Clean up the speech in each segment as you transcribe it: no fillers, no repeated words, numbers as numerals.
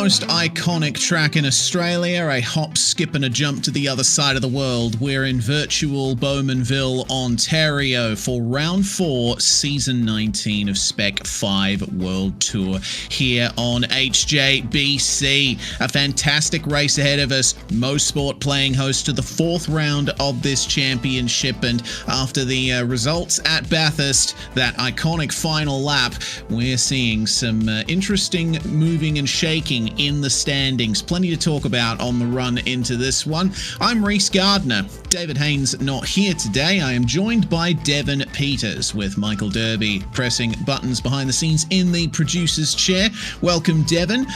most iconic track in Australia, a hop, skip and a jump to the other side of the world. We're in virtual Bowmanville, Ontario for round 4, season 19 of Spec-5 World Tour here on HJBC. A fantastic race ahead of us. Mosport playing host to the 4th round of this championship, and after the results at Bathurst, that iconic final lap, we're seeing some interesting moving and shaking in the standings. Plenty to talk about on the run into this one. I'm Reese Gardner. David Haynes not here today. I am joined by Devon Peters, with Michael Derby pressing buttons behind the scenes in the producer's chair. Welcome, Devon.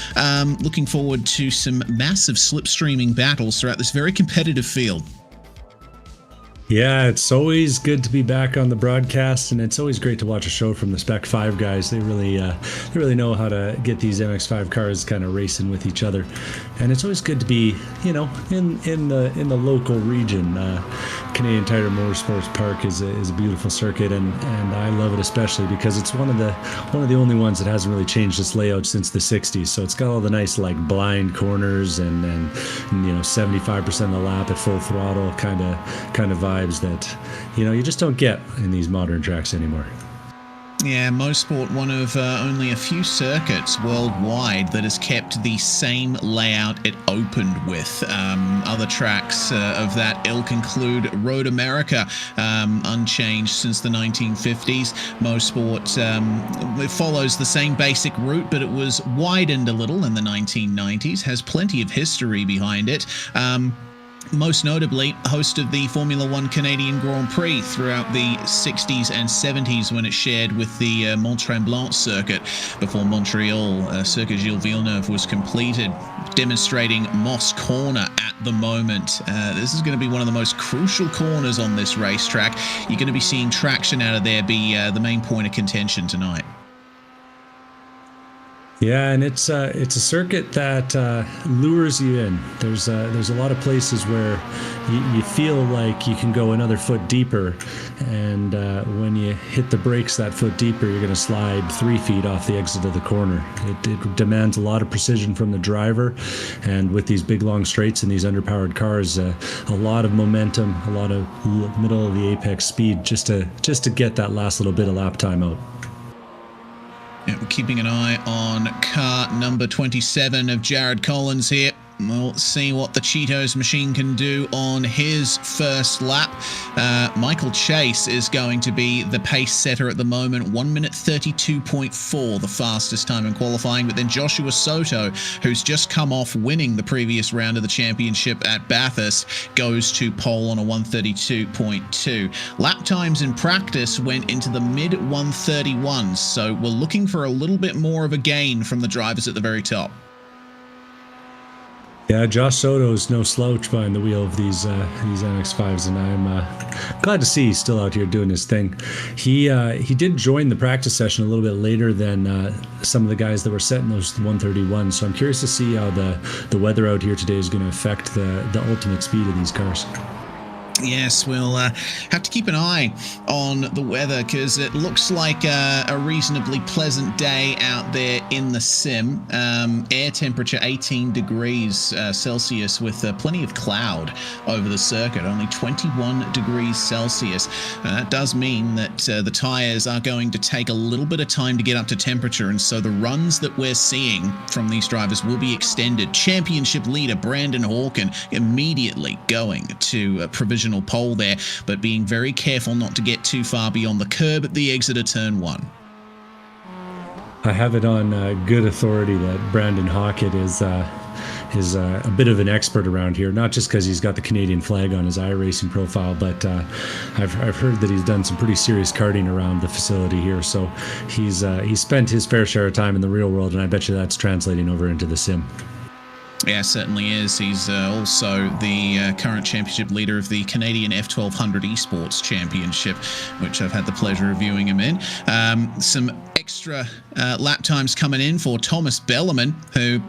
Looking forward to some massive slipstreaming battles throughout this very competitive field. Yeah, it's always good to be back on the broadcast, and it's always great to watch a show from the Spec-5 guys. They really know how to get these MX-5 cars kind of racing with each other, and it's always good to be, in the local region. Canadian Tire Motorsports Park is a beautiful circuit, and I love it especially because it's one of the only ones that hasn't really changed its layout since the '60s. So it's got all the nice blind corners and 75% of the lap at full throttle kind of vibe that you just don't get in these modern tracks anymore. Yeah, Mosport, one of only a few circuits worldwide that has kept the same layout it opened with. Other tracks of that ilk include Road America, unchanged since the 1950s. Mosport, it follows the same basic route, but it was widened a little in the 1990s, has plenty of history behind it. Most notably, hosted the Formula One Canadian Grand Prix throughout the 60s and 70s when it shared with the Mont-Tremblant circuit before Montreal. Circuit Gilles Villeneuve was completed, demonstrating Moss Corner at the moment. This is going to be one of the most crucial corners on this racetrack. You're going to be seeing traction out of there be the main point of contention tonight. Yeah, and it's a circuit that lures you in. There's a lot of places where you feel like you can go another foot deeper, and when you hit the brakes that foot deeper, you're going to slide 3 feet off the exit of the corner. It demands a lot of precision from the driver, and with these big long straights and these underpowered cars, a lot of momentum, a lot of middle of the apex speed just to get that last little bit of lap time out. Yeah, we're keeping an eye on car number 27 of Jared Collins here. We'll see what the Cheetos machine can do on his first lap. Michael Chase is going to be the pace setter at the moment. 1 minute 32.4, the fastest time in qualifying. But then Joshua Soto, who's just come off winning the previous round of the championship at Bathurst, goes to pole on a 132.2. Lap times in practice went into the mid 131s, so we're looking for a little bit more of a gain from the drivers at the very top. Yeah, Josh Soto's no slouch behind the wheel of these MX-5s, and I'm glad to see he's still out here doing his thing. He did join the practice session a little bit later than some of the guys that were setting those 131s, so I'm curious to see how the weather out here today is going to affect the ultimate speed of these cars. Yes, we'll have to keep an eye on the weather because it looks like a reasonably pleasant day out there in the sim. Air temperature 18 degrees Celsius with plenty of cloud over the circuit, only 21 degrees Celsius. That does mean that the tyres are going to take a little bit of time to get up to temperature, and so the runs that we're seeing from these drivers will be extended. Championship leader Brandon Hawken immediately going to provisional pole there, but being very careful not to get too far beyond the curb at the exit of turn 1. I have it on good authority that Brandon Hawken is a bit of an expert around here, not just because he's got the Canadian flag on his iRacing profile, but I've heard that he's done some pretty serious karting around the facility here, so he's spent his fair share of time in the real world, and I bet you that's translating over into the sim. Yeah, certainly is. He's also the current championship leader of the Canadian F1200 Esports Championship, which I've had the pleasure of viewing him in. Some extra lap times coming in for Thomas Bellerman, who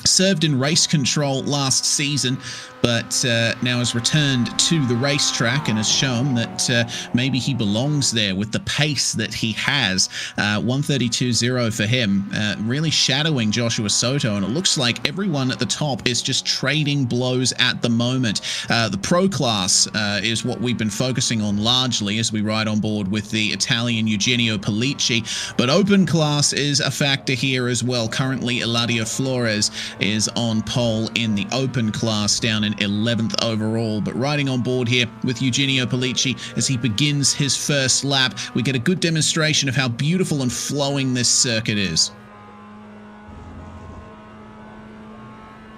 served in race control last season, but now has returned to the racetrack and has shown that maybe he belongs there with the pace that he has. 132.0 for him, really shadowing Joshua Soto, and it looks like everyone at the top is just trading blows at the moment. The Pro class is what we've been focusing on largely as we ride on board with the Italian Eugenio Pollicci, but Open class is a factor here as well. Currently, Eladio Flores is on pole in the Open class, down in 11th overall, but riding on board here with Eugenio Pollicci as he begins his first lap, we get a good demonstration of how beautiful and flowing this circuit is.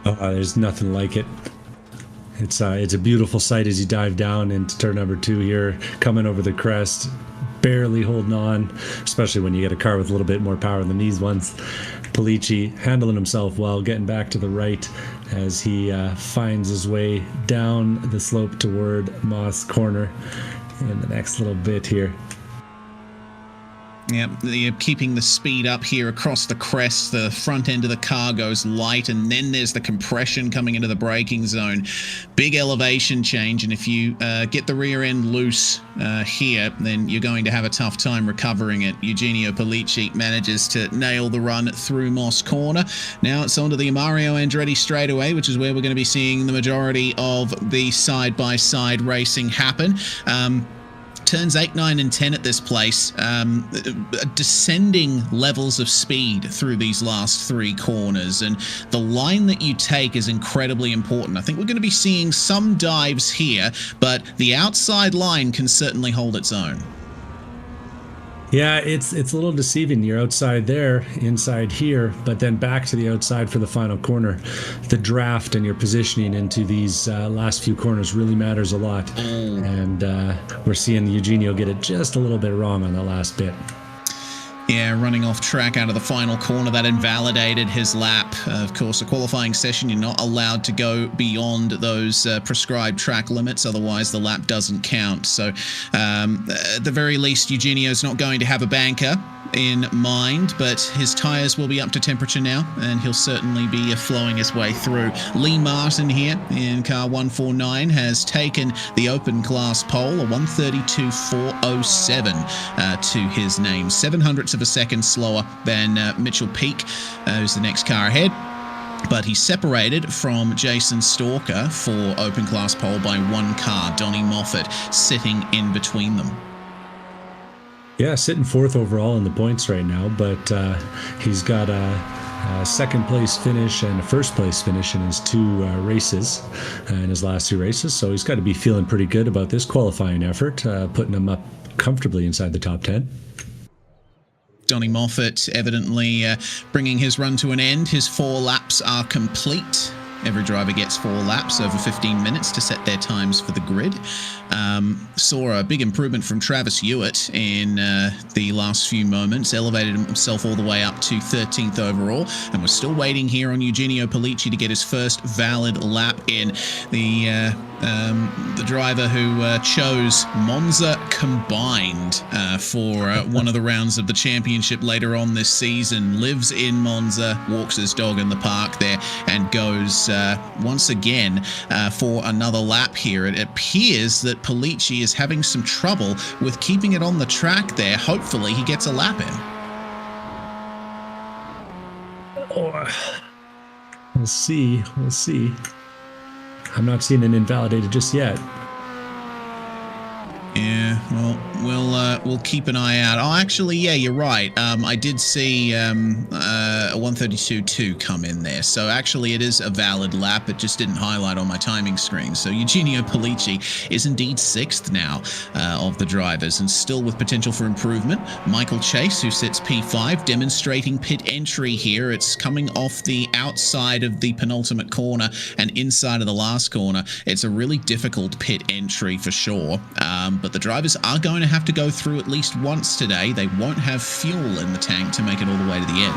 Oh, there's nothing like it. It's a beautiful sight as you dive down into turn number 2 here, coming over the crest, barely holding on, especially when you get a car with a little bit more power than these ones. Pollicci handling himself well, getting back to the right as he finds his way down the slope toward Moss Corner in the next little bit here. Yeah, they're keeping the speed up here across the crest. The front end of the car goes light, and then there's the compression coming into the braking zone. Big elevation change, and if you get the rear end loose here, then you're going to have a tough time recovering it. Eugenio Pollicci manages to nail the run through Moss Corner. Now it's onto the Mario Andretti straightaway, which is where we're going to be seeing the majority of the side-by-side racing happen. Turns 8, 9, and 10 at this place, descending levels of speed through these last 3 corners, and the line that you take is incredibly important. I think we're going to be seeing some dives here, but the outside line can certainly hold its own. Yeah, it's a little deceiving. You're outside there, inside here, but then back to the outside for the final corner. The draft and your positioning into these last few corners really matters a lot. And we're seeing Eugenio get it just a little bit wrong on the last bit. Yeah, running off track out of the final corner, that invalidated his lap. Of course, a qualifying session, you're not allowed to go beyond those prescribed track limits, otherwise the lap doesn't count. So at the very least, Eugenio's not going to have a banker in mind, but his tires will be up to temperature now, and he'll certainly be flowing his way through. Lee Martin here in car 149 has taken the Open class pole, a 132.407 to his name, 0.07 of a second slower than Mitchell Peak, who's the next car ahead. But he's separated from Jason Stalker for Open class pole by 1 car, Donnie Moffat sitting in between them. Yeah, sitting 4th overall in the points right now, but he's got a second place finish and a first place finish in his 2 races, in his last 2 races. So he's got to be feeling pretty good about this qualifying effort, putting him up comfortably inside the top 10. Donnie Moffat evidently bringing his run to an end. His 4 laps are complete. Every driver gets 4 laps over 15 minutes to set their times for the grid. Saw a big improvement from Travis Hewitt in the last few moments, elevated himself all the way up to 13th overall, and we're still waiting here on Eugenio Pollicci to get his first valid lap in. The driver who chose Monza combined for one of the rounds of the championship later on this season, lives in Monza, walks his dog in the park there, and goes once again for another lap here. It appears that Pollicci is having some trouble with keeping it on the track there. Hopefully he gets a lap in. We'll see. I'm not seeing it invalidated just yet. Yeah, well, we'll keep an eye out. Oh, actually, yeah, you're right. I did see a 132.2 come in there. So actually, it is a valid lap. It just didn't highlight on my timing screen. So Eugenio Pollicci is indeed 6th now of the drivers, and still with potential for improvement. Michael Chase, who sits P5, demonstrating pit entry here. It's coming off the outside of the penultimate corner and inside of the last corner. It's a really difficult pit entry for sure. But the drivers are going to have to go through at least once today. They won't have fuel in the tank to make it all the way to the end.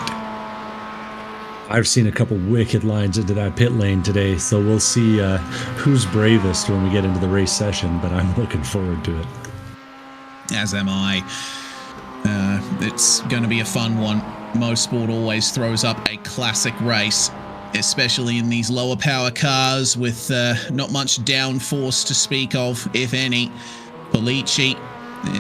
I've seen a couple wicked lines into that pit lane today, so we'll see who's bravest when we get into the race session, but I'm looking forward to it. As am I. It's going to be a fun one. Mosport always throws up a classic race. especially in these lower power cars with not much downforce to speak of, if any. Polici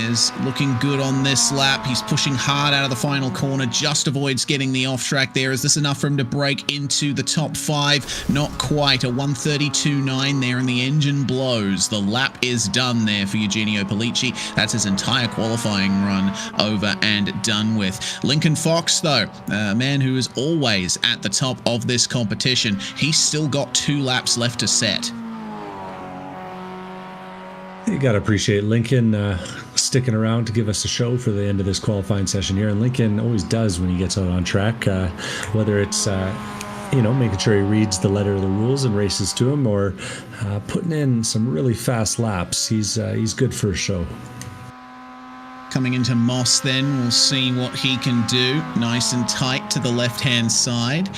is looking good on this lap. He's pushing hard out of the final corner, just avoids getting the off track there. Is this enough for him to break into the top 5? Not quite. A 1:32.9 there, and the engine blows. The lap is done there for Eugenio Polici. That's his entire qualifying run over and done with. Lincoln Fox, though, a man who is always at the top of this competition, he's still got 2 laps left to set. You got to appreciate Lincoln sticking around to give us a show for the end of this qualifying session here. And Lincoln always does when he gets out on track, whether it's, making sure he reads the letter of the rules and races to him, or putting in some really fast laps. He's good for a show. Coming into Moss then, we'll see what he can do. Nice and tight to the left-hand side.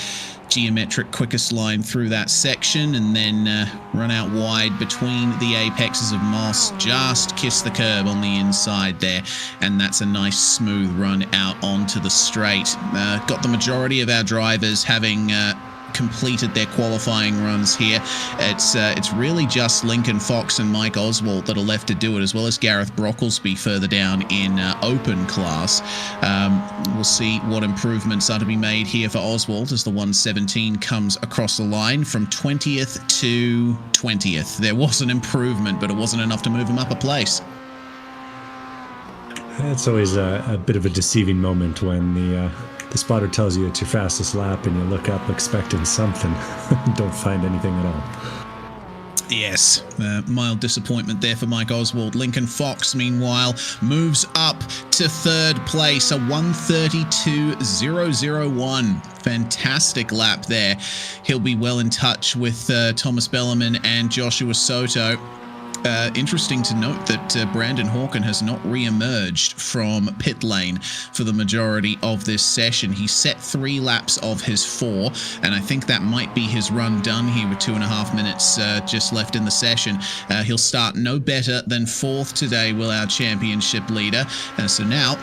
Geometric quickest line through that section, and then run out wide between the apexes of Moss. Just kiss the curb on the inside there, and that's a nice smooth run out onto the straight. Got the majority of our drivers having completed their qualifying runs here. It's really just Lincoln Fox and Mike Oswald that are left to do it, as well as Gareth Brocklesby further down in open class. We'll see what improvements are to be made here for Oswald as the 117 comes across the line from 20th to 20th. There was an improvement, but it wasn't enough to move him up a place. It's always a bit of a deceiving moment when the spotter tells you it's your fastest lap and you look up expecting something. Don't find anything at all. Yes, mild disappointment there for Mike Oswald. Lincoln Fox, meanwhile, moves up to 3rd place, a 1:32.001. Fantastic lap there. He'll be well in touch with Thomas Bellerman and Joshua Soto. Interesting to note that Brandon Hawken has not re-emerged from pit lane for the majority of this session. He set 3 laps of his 4, and I think that might be his run done here with 2.5 minutes just left in the session. He'll start no better than 4th today, will our championship leader. So now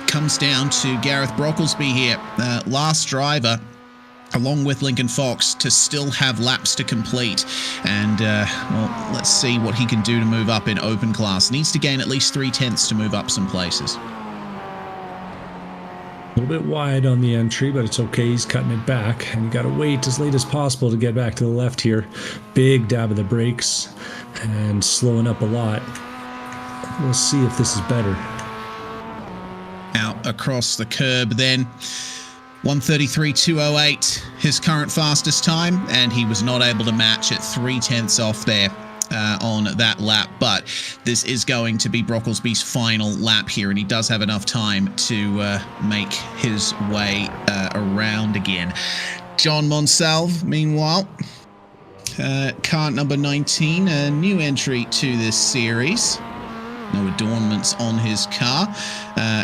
comes down to Gareth Brocklesby here, last driver, along with Lincoln Fox, to still have laps to complete. And, let's see what he can do to move up in open class. Needs to gain at least 3/10 to move up some places. A little bit wide on the entry, but it's okay. He's cutting it back, and you got to wait as late as possible to get back to the left here. Big dab of the brakes and slowing up a lot. We'll see if this is better. Out across the curb then. 1:33.208, his current fastest time, and he was not able to match it 3/10 off there on that lap. But this is going to be Brocklesby's final lap here, and he does have enough time to make his way around again. John Monsalve, meanwhile, car number 19, a new entry to this series. No adornments on his car.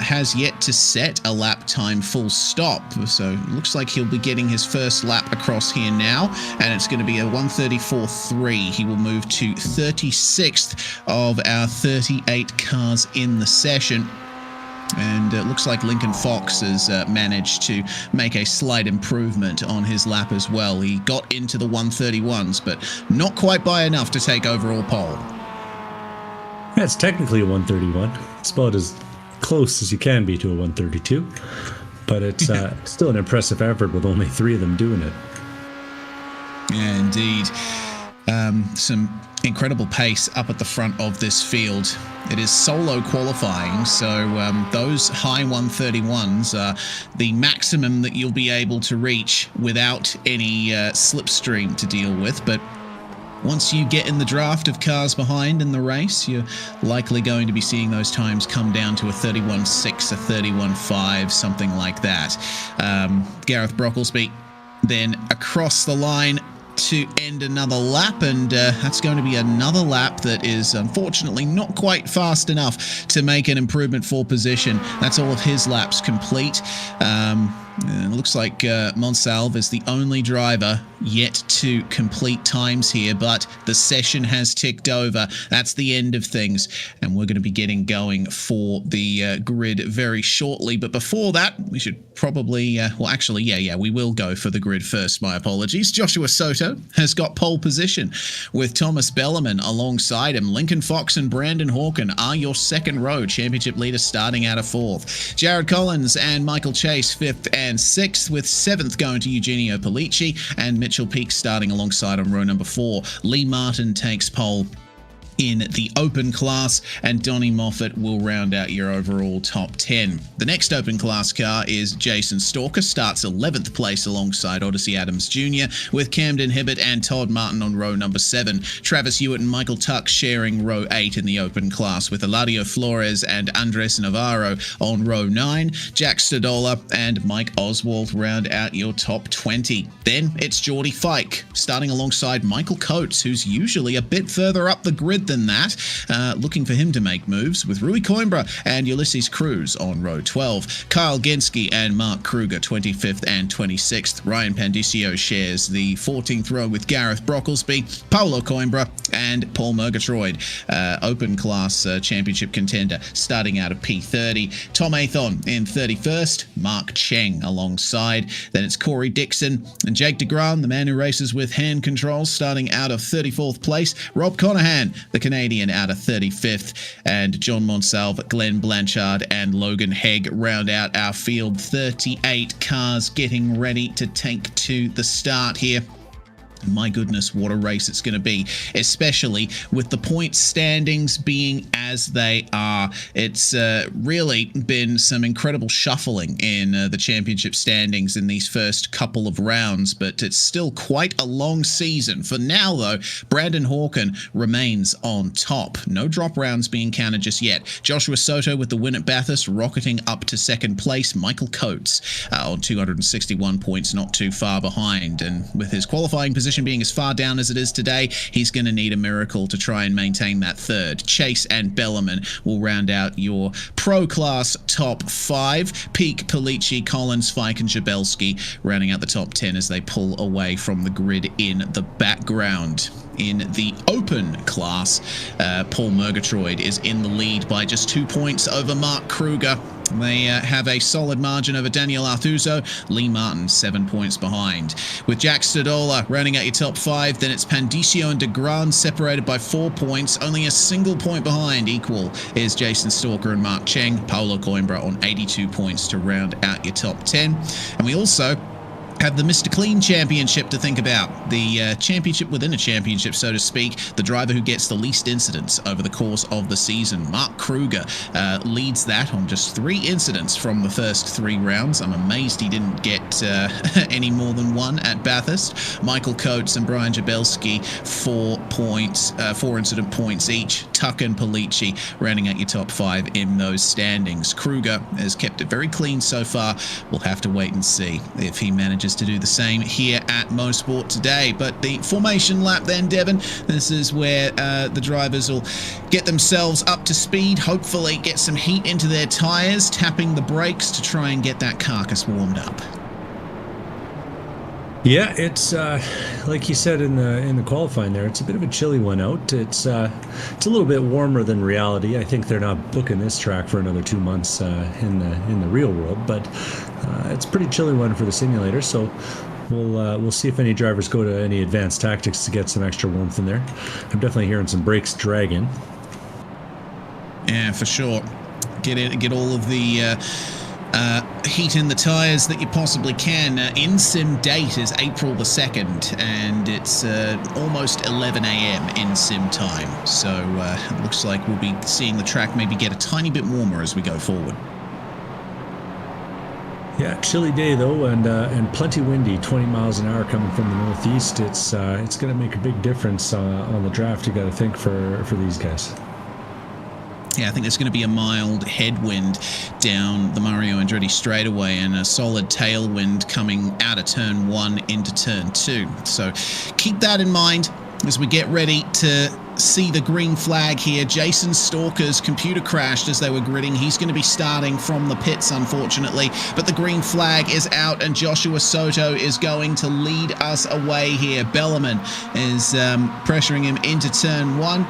Has yet to set a lap time full stop. So it looks like he'll be getting his first lap across here now. And it's going to be a 1:34.3. He will move to 36th of our 38 cars in the session. And it looks like Lincoln Fox has managed to make a slight improvement on his lap as well. He got into the 1:31s, but not quite by enough to take overall pole. Yeah, it's technically a 1:31. It's about as close as you can be to a 1:32. But it's still an impressive effort with only 3 of them doing it. Yeah, indeed. Some incredible pace up at the front of this field. It is solo qualifying, so those high 1:31s are the maximum that you'll be able to reach without any slipstream to deal with. But once you get in the draft of cars behind in the race, you're likely going to be seeing those times come down to a 31.6, a 31.5, something like that. Gareth Brocklesby then across the line to end another lap, and that's going to be another lap that is unfortunately not quite fast enough to make an improvement for position. That's all of his laps complete. And it looks like Monsalve is the only driver yet to complete times here, but the session has ticked over. That's the end of things, and we're going to be getting going for the grid very shortly. But before that, we should probably, well, actually, yeah, we will go for the grid first. My apologies. Joshua Soto has got pole position with Thomas Bellerman alongside him. Lincoln Fox and Brandon Hawken are your second row championship leaders starting out of fourth. Jared Collins and Michael Chase fifth and sixth, with seventh going to Eugenio Polici, and Mitchell Peak starting alongside on row number 4. Lee Martin takes pole in the open class, and Donnie Moffat will round out your overall top 10. The next open class car is Jason Stalker, starts 11th place alongside Odyssey Adams Jr., with Camden Hibbert and Todd Martin on row number 7. Travis Hewitt and Michael Tuck sharing row 8 in the open class, with Eladio Flores and Andres Navarro on row 9. Jack Stadola and Mike Oswald round out your top 20. Then it's Geordie Fike, starting alongside Michael Coates, who's usually a bit further up the grid than that, looking for him to make moves, with Rui Coimbra and Ulysses Cruz on row 12. Kyle Genske and Mark Kruger 25th and 26th. Ryan Pandicio shares the 14th row with Gareth Brocklesby, Paulo Coimbra and Paul Murgatroyd, open class championship contender, starting out of P30. Tom Athon in 31st, Mark Cheng alongside. Then it's Corey Dixon and Jake DeGran, the man who races with hand controls, starting out of 34th place. Rob Conahan, the Canadian, out of 35th, and John Monsalve, Glenn Blanchard and Logan Hegg round out our field. 38 cars getting ready to take to the start here. My goodness, what a race it's going to be, especially with the point standings being as they are. It's really been some incredible shuffling in the championship standings in these first couple of rounds, but it's still quite a long season. For now, though, Brandon Hawken remains on top. No drop rounds being counted just yet. Joshua Soto with the win at Bathurst, rocketing up to second place. Michael Coates on 261 points, not too far behind. And with his qualifying position being as far down as it is today, he's going to need a miracle to try and maintain that third. Chase and Bellerman will round out your pro class top 5. Peak, Polici, Collins, Fike and Jabelski rounding out the top 10 as they pull away from the grid in the background. In the open class, Paul Murgatroyd is in the lead by just 2 points over Mark Kruger. They have a solid margin over Daniel Arthuzo. Lee Martin 7 points behind. With Jack Stadola rounding out your top 5, then it's Pandicio and DeGran separated by 4 points. Only a single point behind equal is Jason Stalker and Mark Cheng. Paulo Coimbra on 82 points to round out your top 10. And we also have the Mr. Clean Championship to think about. The championship within a championship, so to speak. The driver who gets the least incidents over the course of the season. Mark Kruger leads that on just 3 incidents from the first 3 rounds. I'm amazed he didn't get any more than 1 at Bathurst. Michael Coates and Brian Jabelski 4 incident points each. Tuck and Polici rounding out your top 5 in those standings. Kruger has kept it very clean so far. We'll have to wait and see if he manages to do the same here at Mosport today. But the formation lap then, Devon, this is where the drivers will get themselves up to speed, hopefully get some heat into their tyres, tapping the brakes to try and get that carcass warmed up. Yeah, it's like you said in the qualifying there. It's a bit of a chilly one out. It's a little bit warmer than reality. I think they're not booking this track for another 2 months in the real world, but it's a pretty chilly one for the simulator. So we'll see if any drivers go to any advanced tactics to get some extra warmth in there. I'm definitely hearing some brakes dragging. Yeah, for sure. Get all of the heat in the tyres that you possibly can. In-sim date is April the 2nd, and it's almost 11 a.m. in-sim time. So it looks like we'll be seeing the track maybe get a tiny bit warmer as we go forward. Yeah, chilly day though, and plenty windy. 20 miles an hour coming from the northeast. It's going to make a big difference on the draft. You got to think for these guys. Yeah, I think there's going to be a mild headwind down the Mario Andretti straightaway and a solid tailwind coming out of turn 1 into turn 2. So keep that in mind As we get ready to see the green flag here, Jason Stalker's computer crashed as they were gridding. He's going to be starting from the pits, unfortunately, but the green flag is out and Joshua Soto is going to lead us away here. Bellerman is pressuring him into turn 1,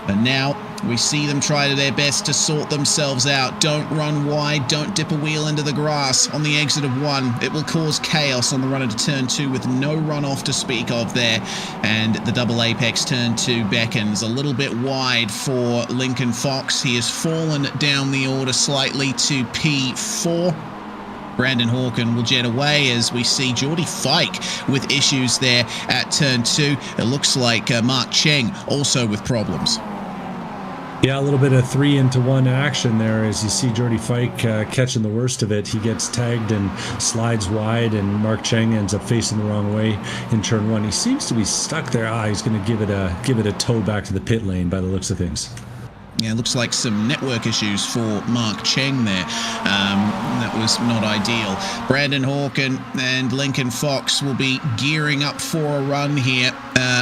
but now we see them try to their best to sort themselves out. Don't run wide, don't dip a wheel into the grass on the exit of 1. It will cause chaos on the run into turn 2 with no runoff to speak of there. And the double apex turn 2 beckons a little bit wide for Lincoln Fox. He has fallen down the order slightly to P4. Brandon Hawken will jet away as we see Geordie Fike with issues there at turn 2. It looks like Mark Cheng also with problems. Yeah, a little bit of 3-into-1 action there as you see Geordie Fike catching the worst of it. He gets tagged and slides wide, and Mark Cheng ends up facing the wrong way in turn 1. He seems to be stuck there. He's going to give it a tow back to the pit lane by the looks of things. Yeah, looks like some network issues for Mark Cheng there. That was not ideal. Brandon Hawken and Lincoln Fox will be gearing up for a run here.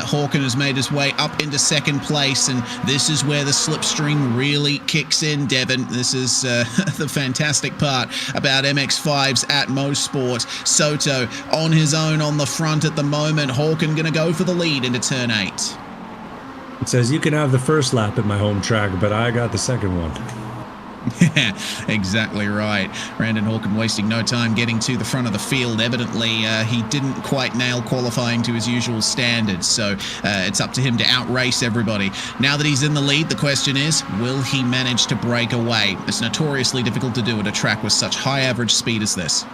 Hawken has made his way up into second place, and this is where the slipstream really kicks in, Devon. This is the fantastic part about MX-5s at Mosport. Soto on his own on the front at the moment. Hawken going to go for the lead into turn 8. It says you can have the first lap at my home track, but I got the second one. Yeah, exactly right. Brandon Hawken wasting no time getting to the front of the field. Evidently, he didn't quite nail qualifying to his usual standards, so it's up to him to outrace everybody. Now that he's in the lead, the question is, will he manage to break away? It's notoriously difficult to do at a track with such high average speed as this.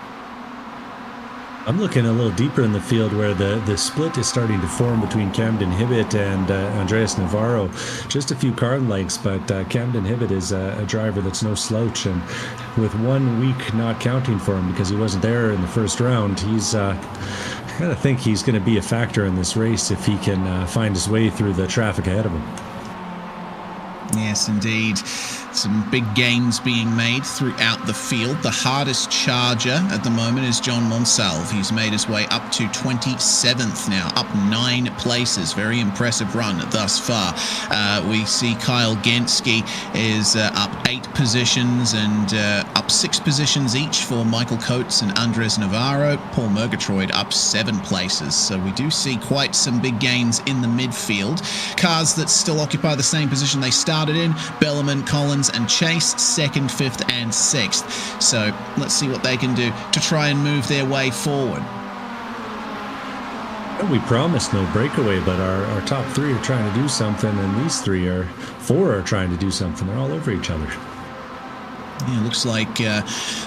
I'm looking a little deeper in the field where the split is starting to form between Camden Hibbett and Andreas Navarro. Just a few car lengths, but Camden Hibbett is a driver that's no slouch, and with 1 week not counting for him because he wasn't there in the first round, he's I gotta think he's going to be a factor in this race if he can find his way through the traffic ahead of him. Yes, indeed. Some big gains being made throughout the field. The hardest charger at the moment is John Monsalve. He's made his way up to 27th now, up 9 places. Very impressive run thus far. We see Kyle Genske is up 8 positions and up 6 positions each for Michael Coates and Andres Navarro. Paul Murgatroyd up 7 places. So we do see quite some big gains in the midfield. Cars that still occupy the same position they started in, Bellerman, Collins and Chase, 2nd, 5th and 6th. So let's see what they can do to try and move their way forward. We promised no breakaway, but our top 3 are trying to do something, and these 4 are trying to do something. They're all over each other. Yeah, looks like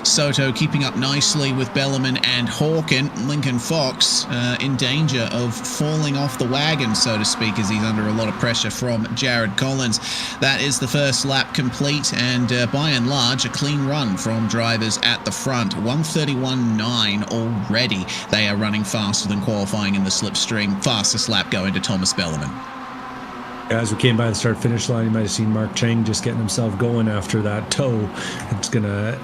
Soto keeping up nicely with Bellerman and Hawken. Lincoln Fox in danger of falling off the wagon, so to speak, as he's under a lot of pressure from Jared Collins. That is the first lap complete, and by and large, a clean run from drivers at the front. 1:31.9 already. They are running faster than qualifying in the slipstream. Fastest lap going to Thomas Bellerman. As we came by the start-finish line, you might have seen Mark Cheng just getting himself going after that tow. It's going to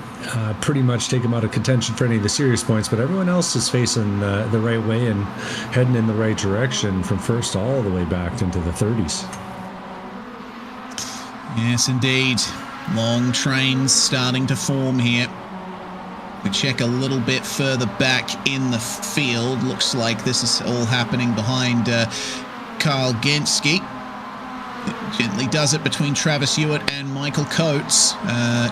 pretty much take him out of contention for any of the serious points, but everyone else is facing the right way and heading in the right direction from first all the way back into the 30s. Yes, indeed. Long trains starting to form here. We check a little bit further back in the field. Looks like this is all happening behind Kyle Genske. Gently does it between Travis Hewitt and Michael Coates.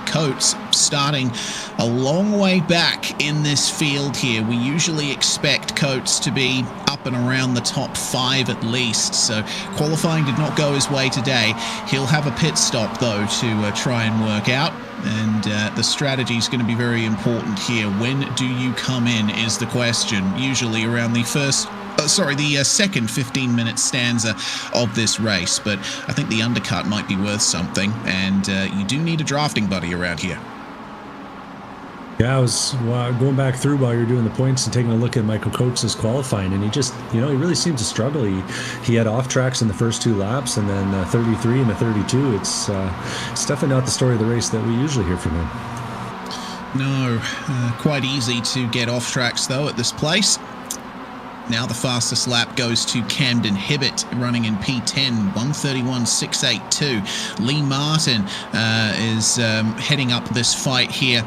Coates starting a long way back in this field here. We usually expect Coates to be up and around the top 5 at least, so qualifying did not go his way today. He'll have a pit stop though to try and work out, and the strategy is going to be very important here. When do you come in is the question, usually around the second 15-minute stanza of this race, but I think the undercut might be worth something, and you do need a drafting buddy around here. Yeah, I was going back through while you're doing the points and taking a look at Michael Coates' qualifying, and he just, he really seemed to struggle. He had off tracks in the first 2 laps, and then 33 and a 32. It's definitely not the story of the race that we usually hear from him. No, quite easy to get off tracks though at this place. Now the fastest lap goes to Camden Hibbett, running in P10, 1:31.682. Lee Martin is heading up this fight here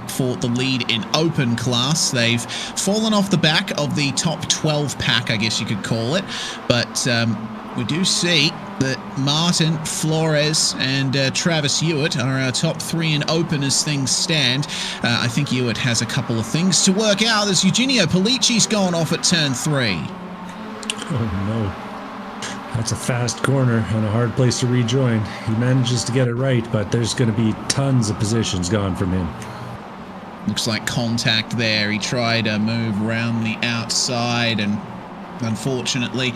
for the lead in open class. They've fallen off the back of the top 12 pack, I guess you could call it, but we do see that Martin, Flores, and Travis Hewitt are our top 3 in open as things stand. I think Hewitt has a couple of things to work out as Eugenio Polici's gone off at turn 3. Oh no. That's a fast corner and a hard place to rejoin. He manages to get it right, but there's going to be tons of positions gone from him. Looks like contact there. He tried to move around the outside and unfortunately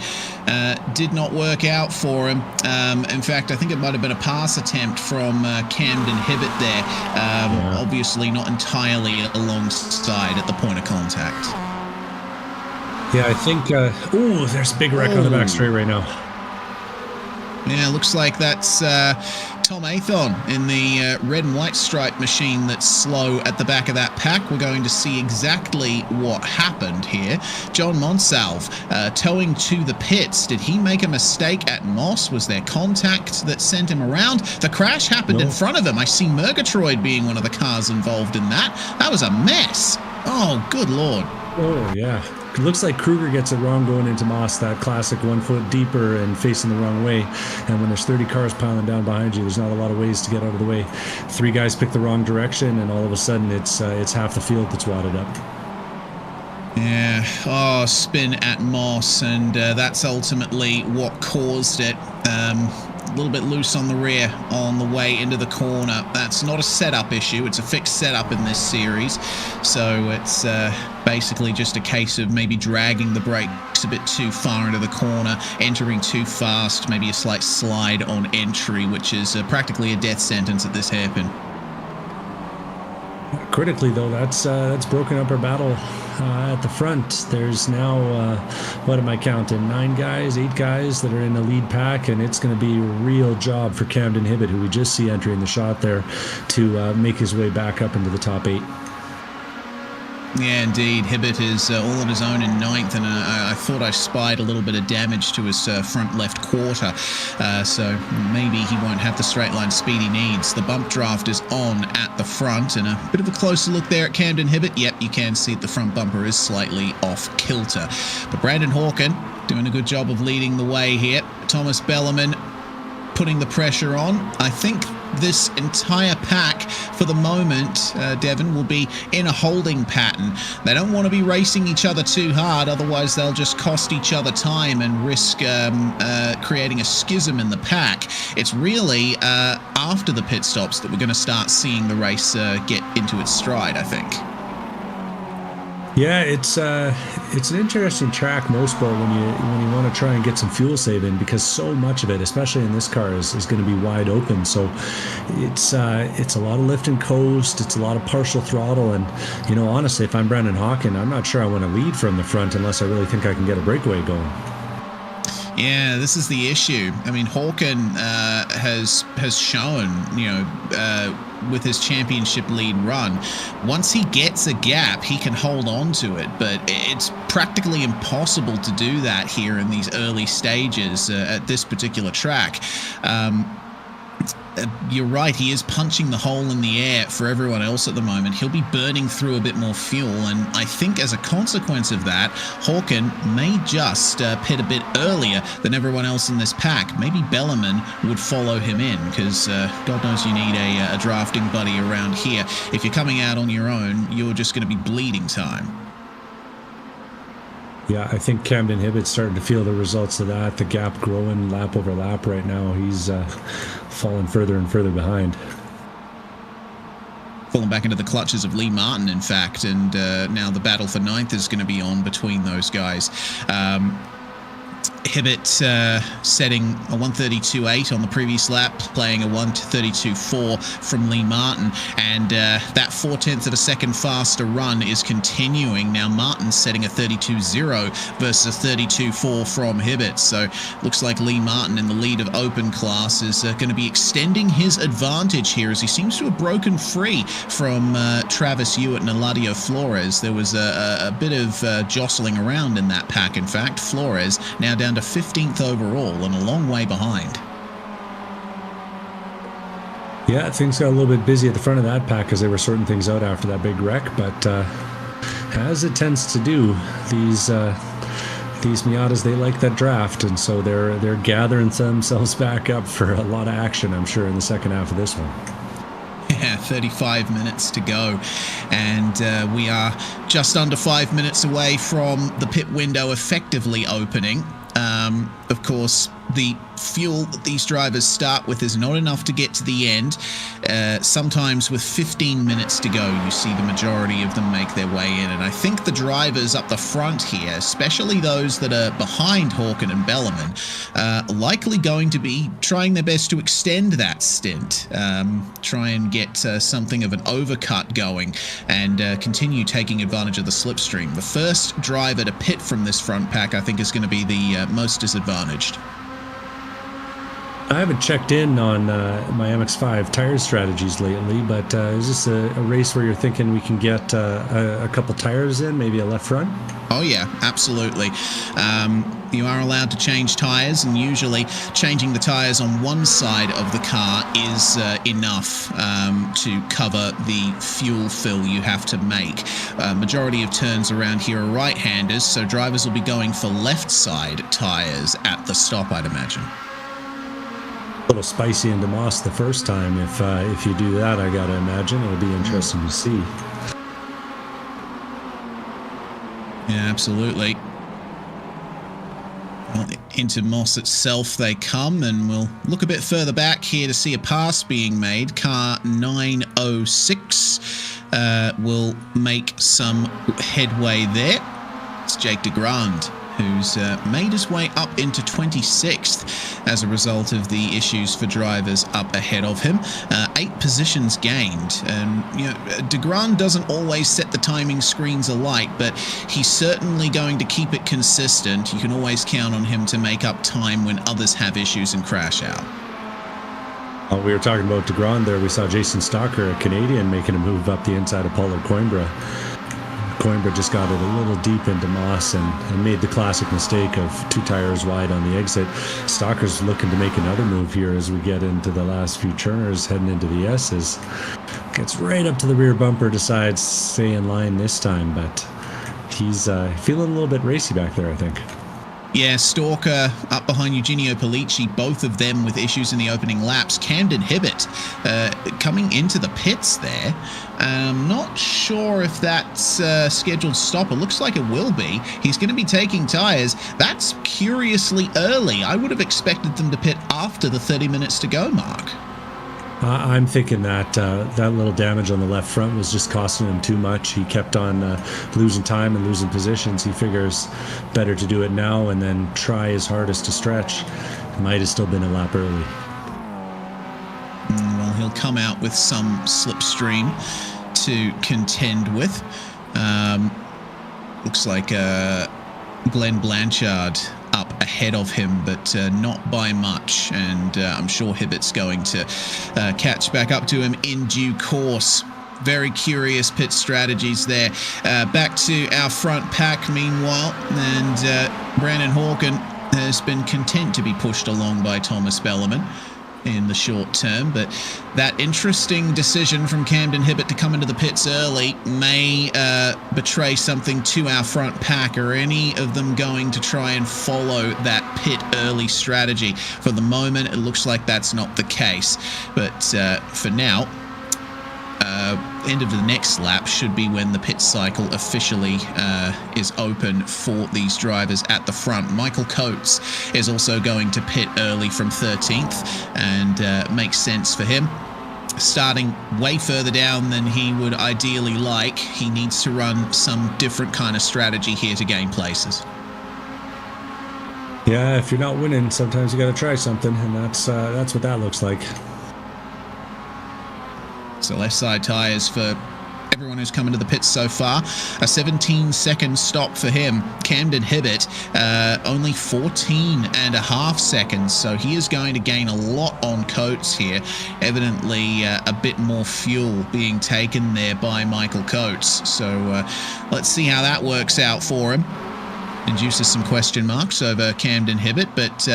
did not work out for him. In fact, I think it might have been a pass attempt from Camden Hibbett there. Obviously not entirely alongside at the point of contact. Yeah, I think... there's a big wreck on the back straight right now. Yeah, looks like that's Tom Athon in the red and white stripe machine that's slow at the back of that pack. We're going to see exactly what happened here. John Monsalve towing to the pits. Did he make a mistake at Moss? Was there contact that sent him around? The crash happened in front of him. I see Murgatroyd being one of the cars involved in that. That was a mess. Oh, good Lord. Oh, yeah. It looks like Kruger gets it wrong going into Moss, that classic 1 foot deeper and facing the wrong way. And when there's 30 cars piling down behind you, there's not a lot of ways to get out of the way. 3 guys pick the wrong direction, and all of a sudden it's half the field that's wadded up. Yeah, oh, spin at Moss, and that's ultimately what caused it. A little bit loose on the rear on the way into the corner. That's not a setup issue. It's a fixed setup in this series. So it's basically just a case of maybe dragging the brakes a bit too far into the corner, entering too fast, maybe a slight slide on entry, which is practically a death sentence at this hairpin. Critically, though, that's broken up our battle at the front. There's now, what am I counting? 8 guys that are in the lead pack, and it's going to be a real job for Camden Hibbett, who we just see entering the shot there, to make his way back up into the top 8. Yeah, indeed. Hibbett is all on his own in 9th, and I thought I spied a little bit of damage to his front left quarter, so maybe he won't have the straight line speed he needs. The bump draft is on at the front, and a bit of a closer look there at Camden Hibbett. Yep, you can see that the front bumper is slightly off kilter. But Brandon Hawken doing a good job of leading the way here. Thomas Bellerman putting the pressure on. I think this entire pack for the moment, Devon, will be in a holding pattern. They don't want to be racing each other too hard, otherwise they'll just cost each other time and risk creating a schism in the pack. It's really after the pit stops that we're going to start seeing the race get into its stride, I think. Yeah, it's an interesting track, Mosport, when you want to try and get some fuel save in, because so much of it, especially in this car, is going to be wide open. So it's a lot of lift and coast. It's a lot of partial throttle. And, honestly, if I'm Brandon Hawken, I'm not sure I want to lead from the front unless I really think I can get a breakaway going. Yeah, this is the issue. I mean, Hawken has shown, with his championship lead run, once he gets a gap, he can hold on to it. But it's practically impossible to do that here in these early stages at this particular track. You're right, he is punching the hole in the air for everyone else at the moment. He'll be burning through a bit more fuel, and I think as a consequence of that, Hawken may just pit a bit earlier than everyone else in this pack. Maybe Bellerman would follow him in, because God knows you need a drafting buddy around here. If you're coming out on your own, you're just going to be bleeding time. Yeah, I think Camden Hibbett's starting to feel the results of that. The gap growing lap over lap right now. He's falling further and further behind. Falling back into the clutches of Lee Martin, in fact, and now the battle for 9th is going to be on between those guys. Hibbett setting a 1:32.8 on the previous lap, playing a 1:32.4 from Lee Martin, and that 0.4 of a second faster run is continuing. Now Martin's setting a 32.0 versus a 32.4 from Hibbett, so looks like Lee Martin in the lead of open class is going to be extending his advantage here, as he seems to have broken free from Travis Hewitt and Eladio Flores. There was a bit of jostling around in that pack. In fact, Flores now down to 15th overall and a long way behind. Yeah, things got a little bit busy at the front of that pack as they were sorting things out after that big wreck, but as it tends to do, these Miatas, they like that draft, and so they're gathering themselves back up for a lot of action, I'm sure, in the second half of this one. Yeah, 35 minutes to go, and we are just under 5 minutes away from the pit window effectively opening. Of course, the fuel that these drivers start with is not enough to get to the end. Sometimes with 15 minutes to go, you see the majority of them make their way in. And I think the drivers up the front here, especially those that are behind Hawken and Bellerman, are likely going to be trying their best to extend that stint, try and get something of an overcut going, and continue taking advantage of the slipstream. The first driver to pit from this front pack, I think, is going to be the most disadvantaged. I haven't checked in on my MX-5 tire strategies lately, but is this a race where you're thinking we can get a couple tires in, maybe a left front? Oh yeah, absolutely. You are allowed to change tires, and usually changing the tires on one side of the car is enough to cover the fuel fill you have to make. Majority of turns around here are right-handers, so drivers will be going for left side tires at the stop, I'd imagine. A little spicy into Moss the first time. If you do that, I gotta imagine it'll be interesting to see. Yeah, absolutely. Well, into Moss itself they come, and we'll look a bit further back here to see a pass being made. Car 906 will make some headway there. It's Jake DeGrand, who's made his way up into 26th as a result of the issues for drivers up ahead of him. 8 positions gained, and DeGrand doesn't always set the timing screens alight, but he's certainly going to keep it consistent. You can always count on him to make up time when others have issues and crash out. We were talking about DeGrand there. We saw Jason Stocker, a Canadian, making a move up the inside of Pollard Coimbra. Coimbra just got it a little deep into Moss and made the classic mistake of 2 tires wide on the exit. Stocker's looking to make another move here as we get into the last few turners, heading into the S's. Gets right up to the rear bumper, decides to stay in line this time, but he's feeling a little bit racy back there, I think. Yeah, Stalker up behind Eugenio Polici, both of them with issues in the opening laps. Camden Hibbett coming into the pits there. I'm not sure if that's scheduled to stop. It looks like it will be. He's going to be taking tires. That's curiously early. I would have expected them to pit after the 30 minutes to go mark. I'm thinking that that little damage on the left front was just costing him too much. He kept on losing time and losing positions. He figures better to do it now and then try his hardest to stretch. Might have still been a lap early. Well, he'll come out with some slipstream to contend with. Looks like Glenn Blanchard up ahead of him, but not by much, and I'm sure Hibbett's going to catch back up to him in due course. Very curious pit strategies there. Back to our front pack meanwhile, and Brandon Hawken has been content to be pushed along by Thomas Bellerman in the short term, but that interesting decision from Camden Hibbett to come into the pits early may betray something to our front pack. Are any of them going to try and follow that pit early strategy? For the moment, it looks like that's not the case, but for now, end of the next lap should be when the pit cycle officially is open for these drivers at the front. Michael Coates is also going to pit early from 13th, and makes sense for him. Starting way further down than he would ideally like, he needs to run some different kind of strategy here to gain places. Yeah, if you're not winning, sometimes you got to try something, and that's what that looks like. So left side tyres for everyone who's come into the pits so far. A 17-second stop for him. Camden Hibbett, only 14.5 seconds. So he is going to gain a lot on Coates here. Evidently, a bit more fuel being taken there by Michael Coates. So let's see how that works out for him. Induces some question marks over Camden Hibbett, but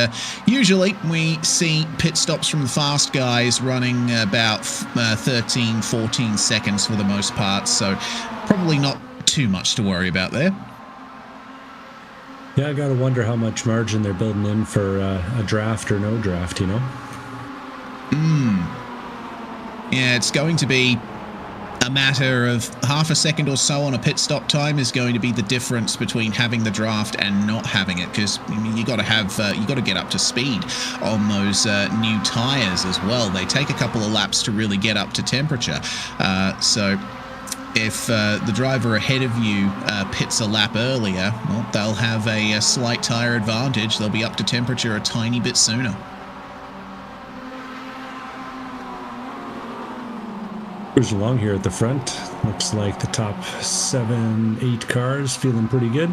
usually we see pit stops from the fast guys running about 13, 14 seconds for the most part, so probably not too much to worry about there. Yeah, I gotta wonder how much margin they're building in for a draft or no draft, you know? Yeah, it's going to be a matter of half a second or so on a pit stop time is going to be the difference between having the draft and not having it, because I mean, you got to get up to speed on those new tires as well. They take a couple of laps to really get up to temperature. So if the driver ahead of you pits a lap earlier, well, they'll have a slight tire advantage. They'll be up to temperature a tiny bit sooner. Cruising along here at the front. Looks like the top 7-8 cars feeling pretty good.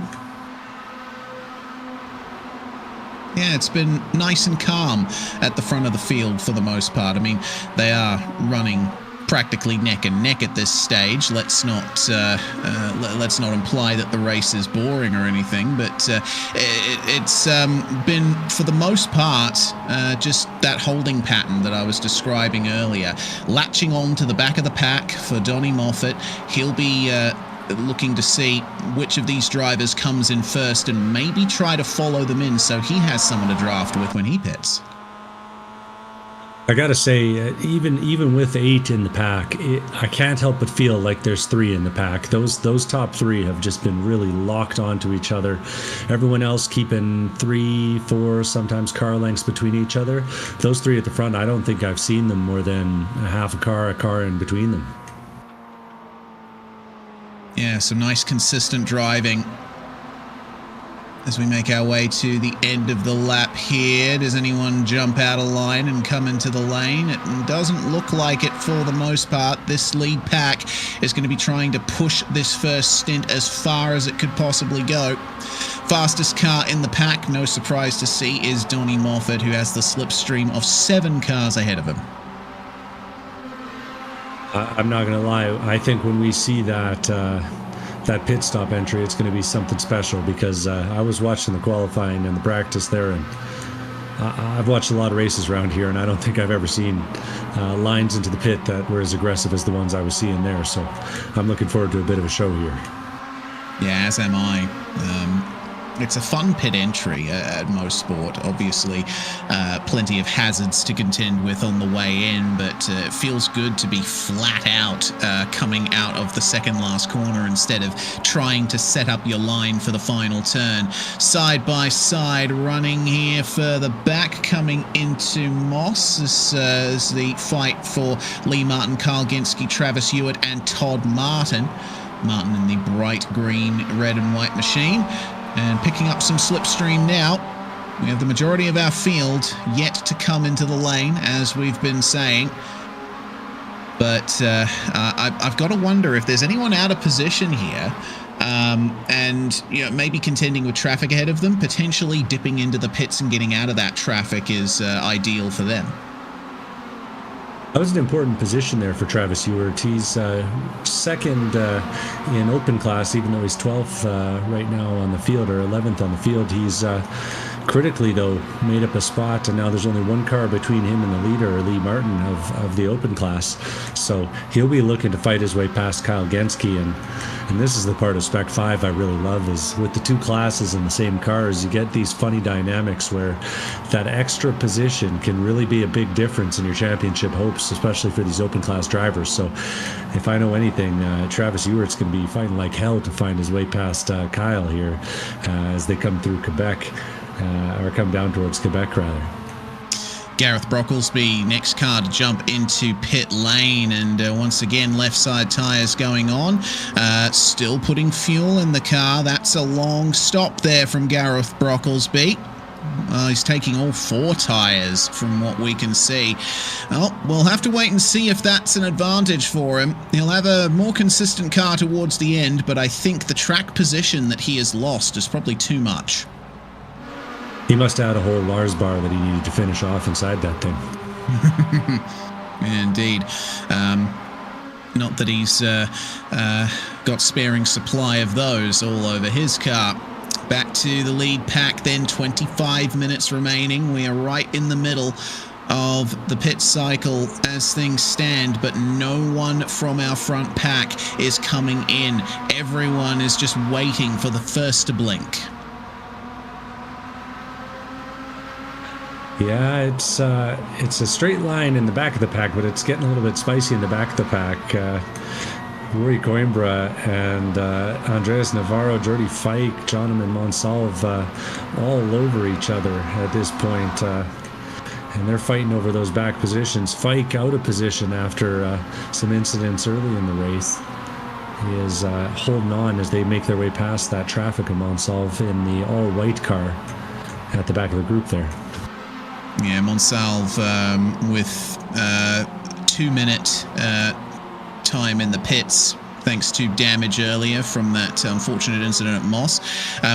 Yeah, it's been nice and calm at the front of the field for the most part. I mean, they are running practically neck and neck at this stage. Let's not imply that the race is boring or anything, but it's been, for the most part, just that holding pattern that I was describing earlier, latching on to the back of the pack for Donnie Moffat. He'll be looking to see which of these drivers comes in first and maybe try to follow them in so he has someone to draft with when he pits. I gotta say, even with 8 in the pack, I can't help but feel like there's 3 in the pack. Those top 3 have just been really locked onto each other. Everyone else keeping 3, 4, sometimes car lengths between each other. Those 3 at the front, I don't think I've seen them more than a car in between them. Yeah, some nice consistent driving as we make our way to the end of the lap here. Does anyone jump out of line and come into the lane? It doesn't look like it for the most part. This lead pack is going to be trying to push this first stint as far as it could possibly go. Fastest car in the pack, no surprise to see, is Donnie Moffat, who has the slipstream of 7 cars ahead of him. I'm not going to lie. I think when we see that pit stop entry, it's going to be something special, because I was watching the qualifying and the practice there, and I've watched a lot of races around here, and I don't think I've ever seen lines into the pit that were as aggressive as the ones I was seeing there. So I'm looking forward to a bit of a show here. Yeah, as am I. It's a fun pit entry at Mosport. Obviously, plenty of hazards to contend with on the way in, but it feels good to be flat out coming out of the second last corner instead of trying to set up your line for the final turn. Side by side running here further back, coming into Moss as the fight for Lee Martin, Carl Ginsky, Travis Hewitt and Todd Martin. Martin in the bright green, red and white machine. And picking up some slipstream now. We have the majority of our field yet to come into the lane, as we've been saying. But I've got to wonder if there's anyone out of position here, and maybe contending with traffic ahead of them. Potentially dipping into the pits and getting out of that traffic is ideal for them. That was an important position there for Travis Hewitt. He's second in open class, even though he's 12th right now on the field, or 11th on the field. He's critically, though, made up a spot, and now there's only 1 car between him and the leader, Lee Martin, of the open class. So he'll be looking to fight his way past Kyle Genske, and this is the part of Spec-5 I really love, is with the 2 classes in the same cars, you get these funny dynamics where that extra position can really be a big difference in your championship hopes, especially for these open class drivers. So if I know anything, Travis Hewitt's going to be fighting like hell to find his way past Kyle here as they come through Quebec, or come down towards Quebec rather. Gareth Brocklesby, next car to jump into pit lane, and once again left side tyres going on, still putting fuel in the car. That's a long stop there from Gareth Brocklesby. He's taking all 4 tyres from what we can see. Well, we'll have to wait and see if that's an advantage for him. He'll have a more consistent car towards the end, but I think the track position that he has lost is probably too much. He must have had a whole Lars bar that he needed to finish off inside that thing. Indeed. Not that he's got sparing supply of those all over his car. Back to the lead pack then, 25 minutes remaining. We are right in the middle of the pit cycle as things stand, but no one from our front pack is coming in. Everyone is just waiting for the first to blink. Yeah, it's a straight line in the back of the pack, but it's getting a little bit spicy in the back of the pack. Rory Coimbra and Andreas Navarro, Jordi Fike, Jonathan Monsalve, all over each other at this point. And they're fighting over those back positions. Fike out of position after some incidents early in the race. He is holding on as they make their way past that traffic of Monsalve in the all-white car at the back of the group there. Yeah, Monsalve with 2-minute time in the pits, thanks to damage earlier from that unfortunate incident at Moss.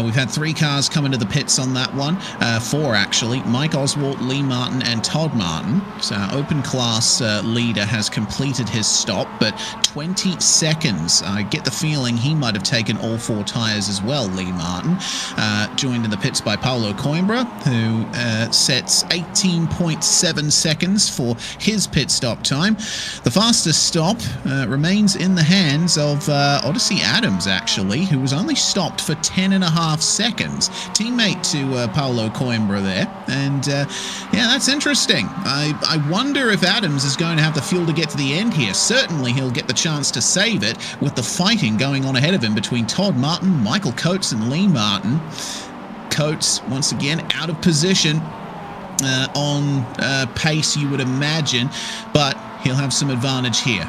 We've had 3 cars come into the pits on that one. 4 actually. Mike Oswalt, Lee Martin and Todd Martin. So our open class leader has completed his stop, but 20 seconds. I get the feeling he might have taken all 4 tyres as well, Lee Martin. Joined in the pits by Paulo Coimbra, who sets 18.7 seconds for his pit stop time. The fastest stop remains in the hands of Odyssey Adams, actually, who was only stopped for 10.5 seconds. Teammate to Paulo Coimbra there. And yeah, that's interesting. I wonder if Adams is going to have the fuel to get to the end here. Certainly he'll get the chance to save it with the fighting going on ahead of him between Todd Martin, Michael Coates and Lee Martin. Coates, once again, out of position on pace, you would imagine, but he'll have some advantage here.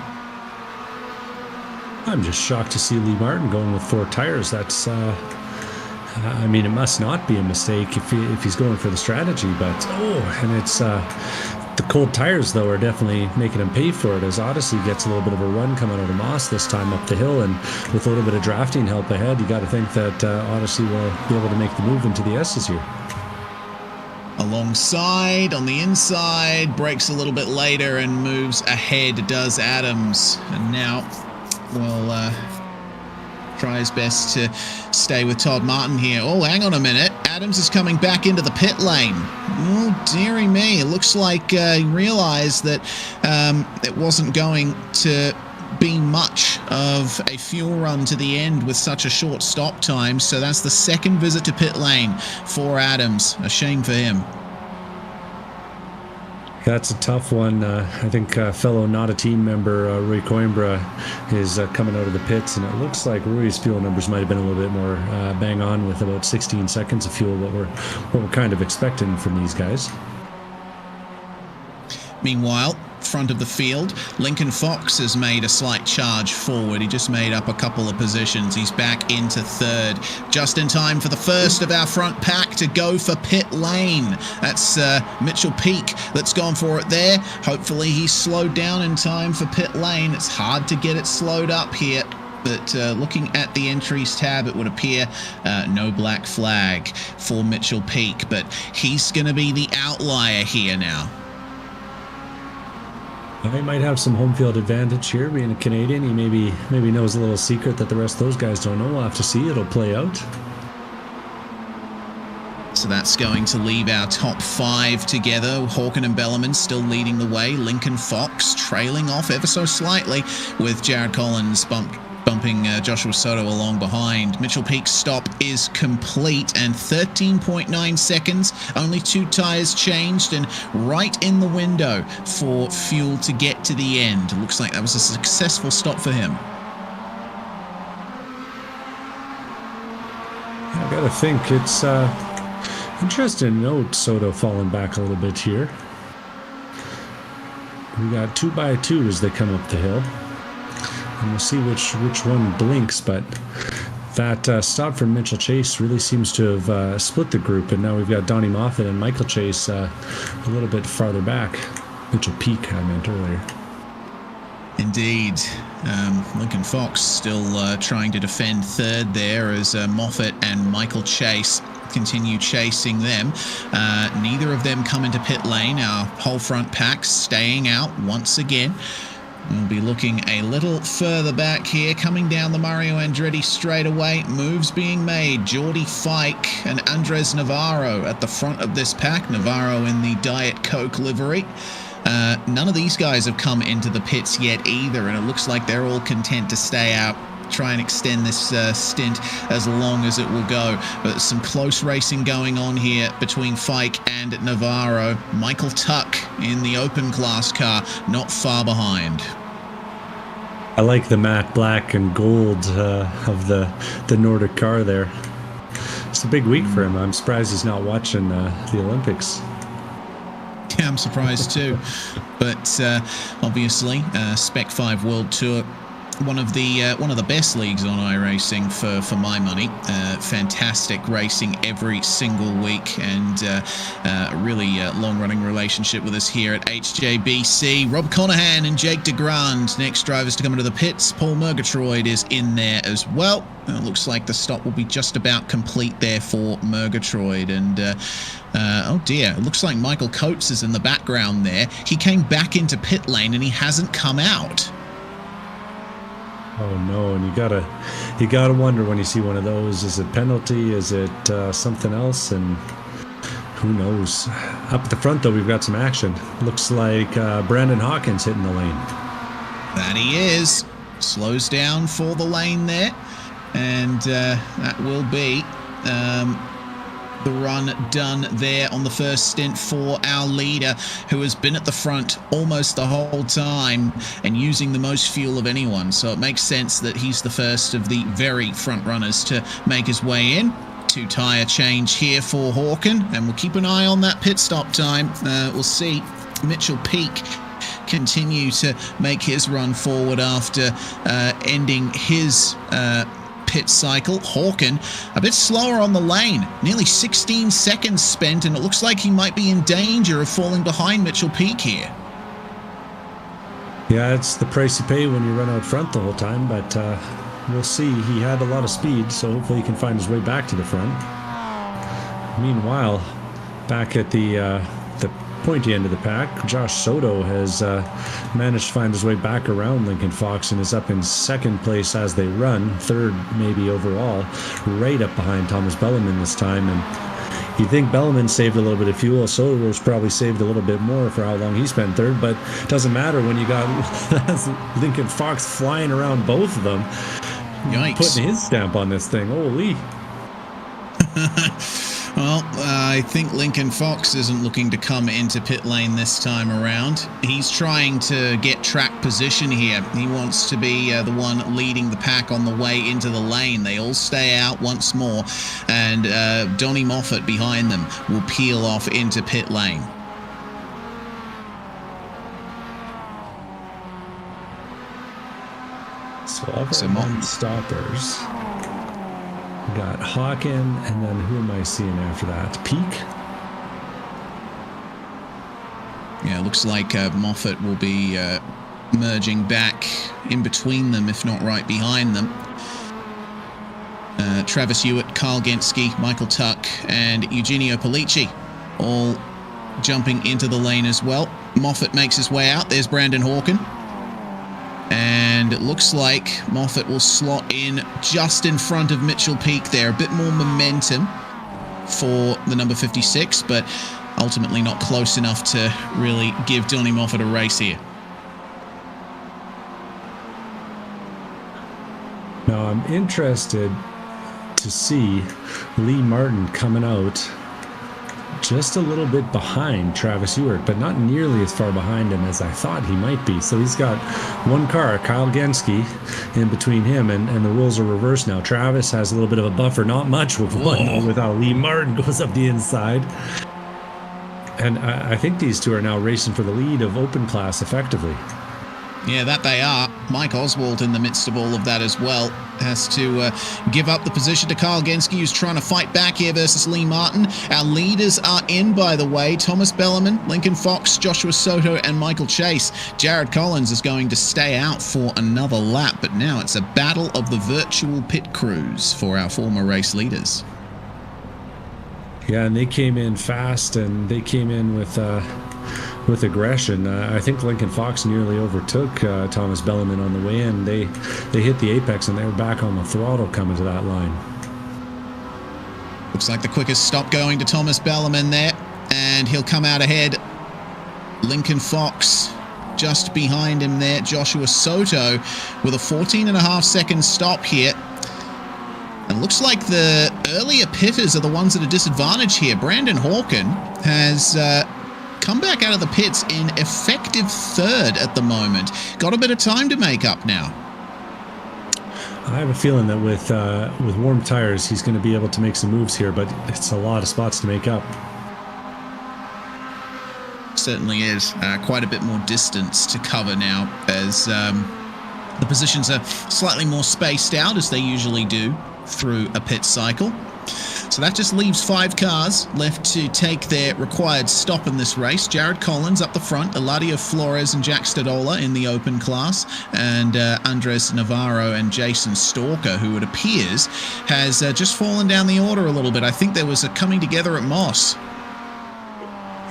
I'm just shocked to see Lee Martin going with 4 tires. That's, I mean, it must not be a mistake if he's going for the strategy, but, and it's, the cold tires, though, are definitely making him pay for it as Odyssey gets a little bit of a run coming out of Moss this time up the hill, and with a little bit of drafting help ahead, you got to think that Odyssey will be able to make the move into the S's here. Alongside, on the inside, brakes a little bit later and moves ahead, does Adams. And now will try his best to stay with Todd Martin here. Oh, hang on a minute. Adams is coming back into the pit lane. Oh, dearie me. It looks like he realized that it wasn't going to be much of a fuel run to the end with such a short stop time. So that's the second visit to pit lane for Adams. A shame for him. That's a tough one. I think fellow not a team member Rui Coimbra is coming out of the pits, and it looks like Rui's fuel numbers might have been a little bit more bang on with about 16 seconds of fuel, what we're kind of expecting from these guys. Meanwhile, front of the field, Lincoln Fox has made a slight charge forward. He just made up a couple of positions. He's back into third, just in time for the first of our front pack to go for pit lane. That's Mitchell Peak that's gone for it there. Hopefully he's slowed down in time for pit lane. It's hard to get it slowed up here, but looking at the entries tab, it would appear no black flag for Mitchell Peak, but he's going to be the outlier here now. He might have some home field advantage here, being a Canadian. He maybe knows a little secret that the rest of those guys don't know. We'll have to see. It'll play out. So that's going to leave our top 5 together. Hawken and Bellerman still leading the way. Lincoln Fox trailing off ever so slightly, with Jared Collins bumping Joshua Soto along behind. Mitchell Peak's stop is complete, and 13.9 seconds, only 2 tires changed, and right in the window for fuel to get to the end. It looks like that was a successful stop for him. I gotta think it's interesting to note Soto falling back a little bit here. We got 2 by 2 as they come up the hill. And we'll see which one blinks, but That stop from Mitchell Chase really seems to have split the group, and now we've got Donnie Moffitt and Michael Chase a little bit farther back. Mitchell Peak, I meant earlier. Indeed. Lincoln Fox still trying to defend third there as Moffitt and Michael Chase continue chasing them. Neither of them come into pit lane. Our whole front pack staying out once again. We'll be looking a little further back here, coming down the Mario Andretti straightaway. Moves being made. Jordy Fike and Andres Navarro at the front of this pack. Navarro in the Diet Coke livery. None of these guys have come into the pits yet either, and it looks like they're all content to stay out, try and extend this stint as long as it will go. But some close racing going on here between Fike and Navarro. Michael Tuck in the open class car, not far behind. I like the matte black and gold of the Nordic car there. It's a big week for him. I'm surprised he's not watching the Olympics. Yeah, I'm surprised too. But obviously, Spec-5 World Tour, one of the best leagues on iRacing for my money. Fantastic racing every single week, and a really long-running relationship with us here at HJBC. Rob Conahan and Jake DeGrand, next drivers to come into the pits. Paul Murgatroyd is in there as well. It looks like the stop will be just about complete there for Murgatroyd. And oh dear, it looks like Michael Coates is in the background there. He came back into pit lane and he hasn't come out. Oh no, and you gotta wonder when you see one of those, is it penalty, is it something else, and who knows. Up at the front though, we've got some action. Looks like Brandon Hawkins hitting the lane. That he is. Slows down for the lane there, and that will be the run done there on the first stint for our leader, who has been at the front almost the whole time and using the most fuel of anyone. So it makes sense that he's the first of the very front runners to make his way in. 2 tyre change here for Hawken, and we'll keep an eye on that pit stop time. We'll see Mitchell Peak continue to make his run forward after ending his pit cycle. Hawken a bit slower on the lane, nearly 16 seconds spent, and it looks like he might be in danger of falling behind Mitchell Peak here. Yeah, it's the price you pay when you run out front the whole time, but we'll see. He had a lot of speed, so hopefully he can find his way back to the front. Meanwhile, back at the pointy end of the pack, Josh Soto has managed to find his way back around Lincoln Fox and is up in second place as they run, third maybe overall, right up behind Thomas Belleman this time. And you think Belleman saved a little bit of fuel, Soto's probably saved a little bit more for how long he spent third, but it doesn't matter when you got Lincoln Fox flying around both of them. Yikes. Putting his stamp on this thing. Holy. Well, I think Lincoln Fox isn't looking to come into pit lane this time around. He's trying to get track position here. He wants to be the one leading the pack on the way into the lane. They all stay out once more, and Donnie Moffitt behind them will peel off into pit lane. So other stoppers. We got Hawken, and then who am I seeing after that? Peak? Yeah, looks like Moffitt will be merging back in between them, if not right behind them. Travis Hewitt, Carl Genske, Michael Tuck, and Eugenio Polici all jumping into the lane as well. Moffitt makes his way out. There's Brandon Hawken. And it looks like Moffitt will slot in just in front of Mitchell Peak there. A bit more momentum for the number 56, but ultimately not close enough to really give Donnie Moffitt a race here. Now I'm interested to see Lee Martin coming out just a little bit behind Travis Ewart, but not nearly as far behind him as I thought he might be. So he's got one car, Kyle Genske, in between him, and the rules are reversed now. Travis has a little bit of a buffer, not much with one, without Lee Martin goes up the inside. And I think these two are now racing for the lead of open class effectively. Yeah, that they are. Mike Oswald in the midst of all of that as well. Has to give up the position to Kyle Genske, who's trying to fight back here versus Lee Martin. Our leaders are in, by the way. Thomas Bellerman, Lincoln Fox, Joshua Soto, and Michael Chase. Jared Collins is going to stay out for another lap, but now it's a battle of the virtual pit crews for our former race leaders. Yeah, and they came in fast, and they came in with aggression. I think Lincoln Fox nearly overtook Thomas Bellerman on the way in. They hit the apex, and they were back on the throttle coming to that line. Looks like the quickest stop going to Thomas Bellerman there, and he'll come out ahead. Lincoln Fox just behind him there. Joshua Soto with a 14.5-second stop here. And looks like the earlier pitters are the ones at a disadvantage here. Brandon Hawken has come back out of the pits in effective third at the moment. Got a bit of time to make up now. I have a feeling that with warm tires, he's going to be able to make some moves here, but it's a lot of spots to make up. Certainly is. Quite a bit more distance to cover now, as the positions are slightly more spaced out, as they usually do through a pit cycle. So that just leaves 5 cars left to take their required stop in this race. Jared Collins up the front, Eladio Flores and Jack Stadola in the open class, and Andres Navarro and Jason Stalker, who it appears has just fallen down the order a little bit. I think there was a coming together at Moss.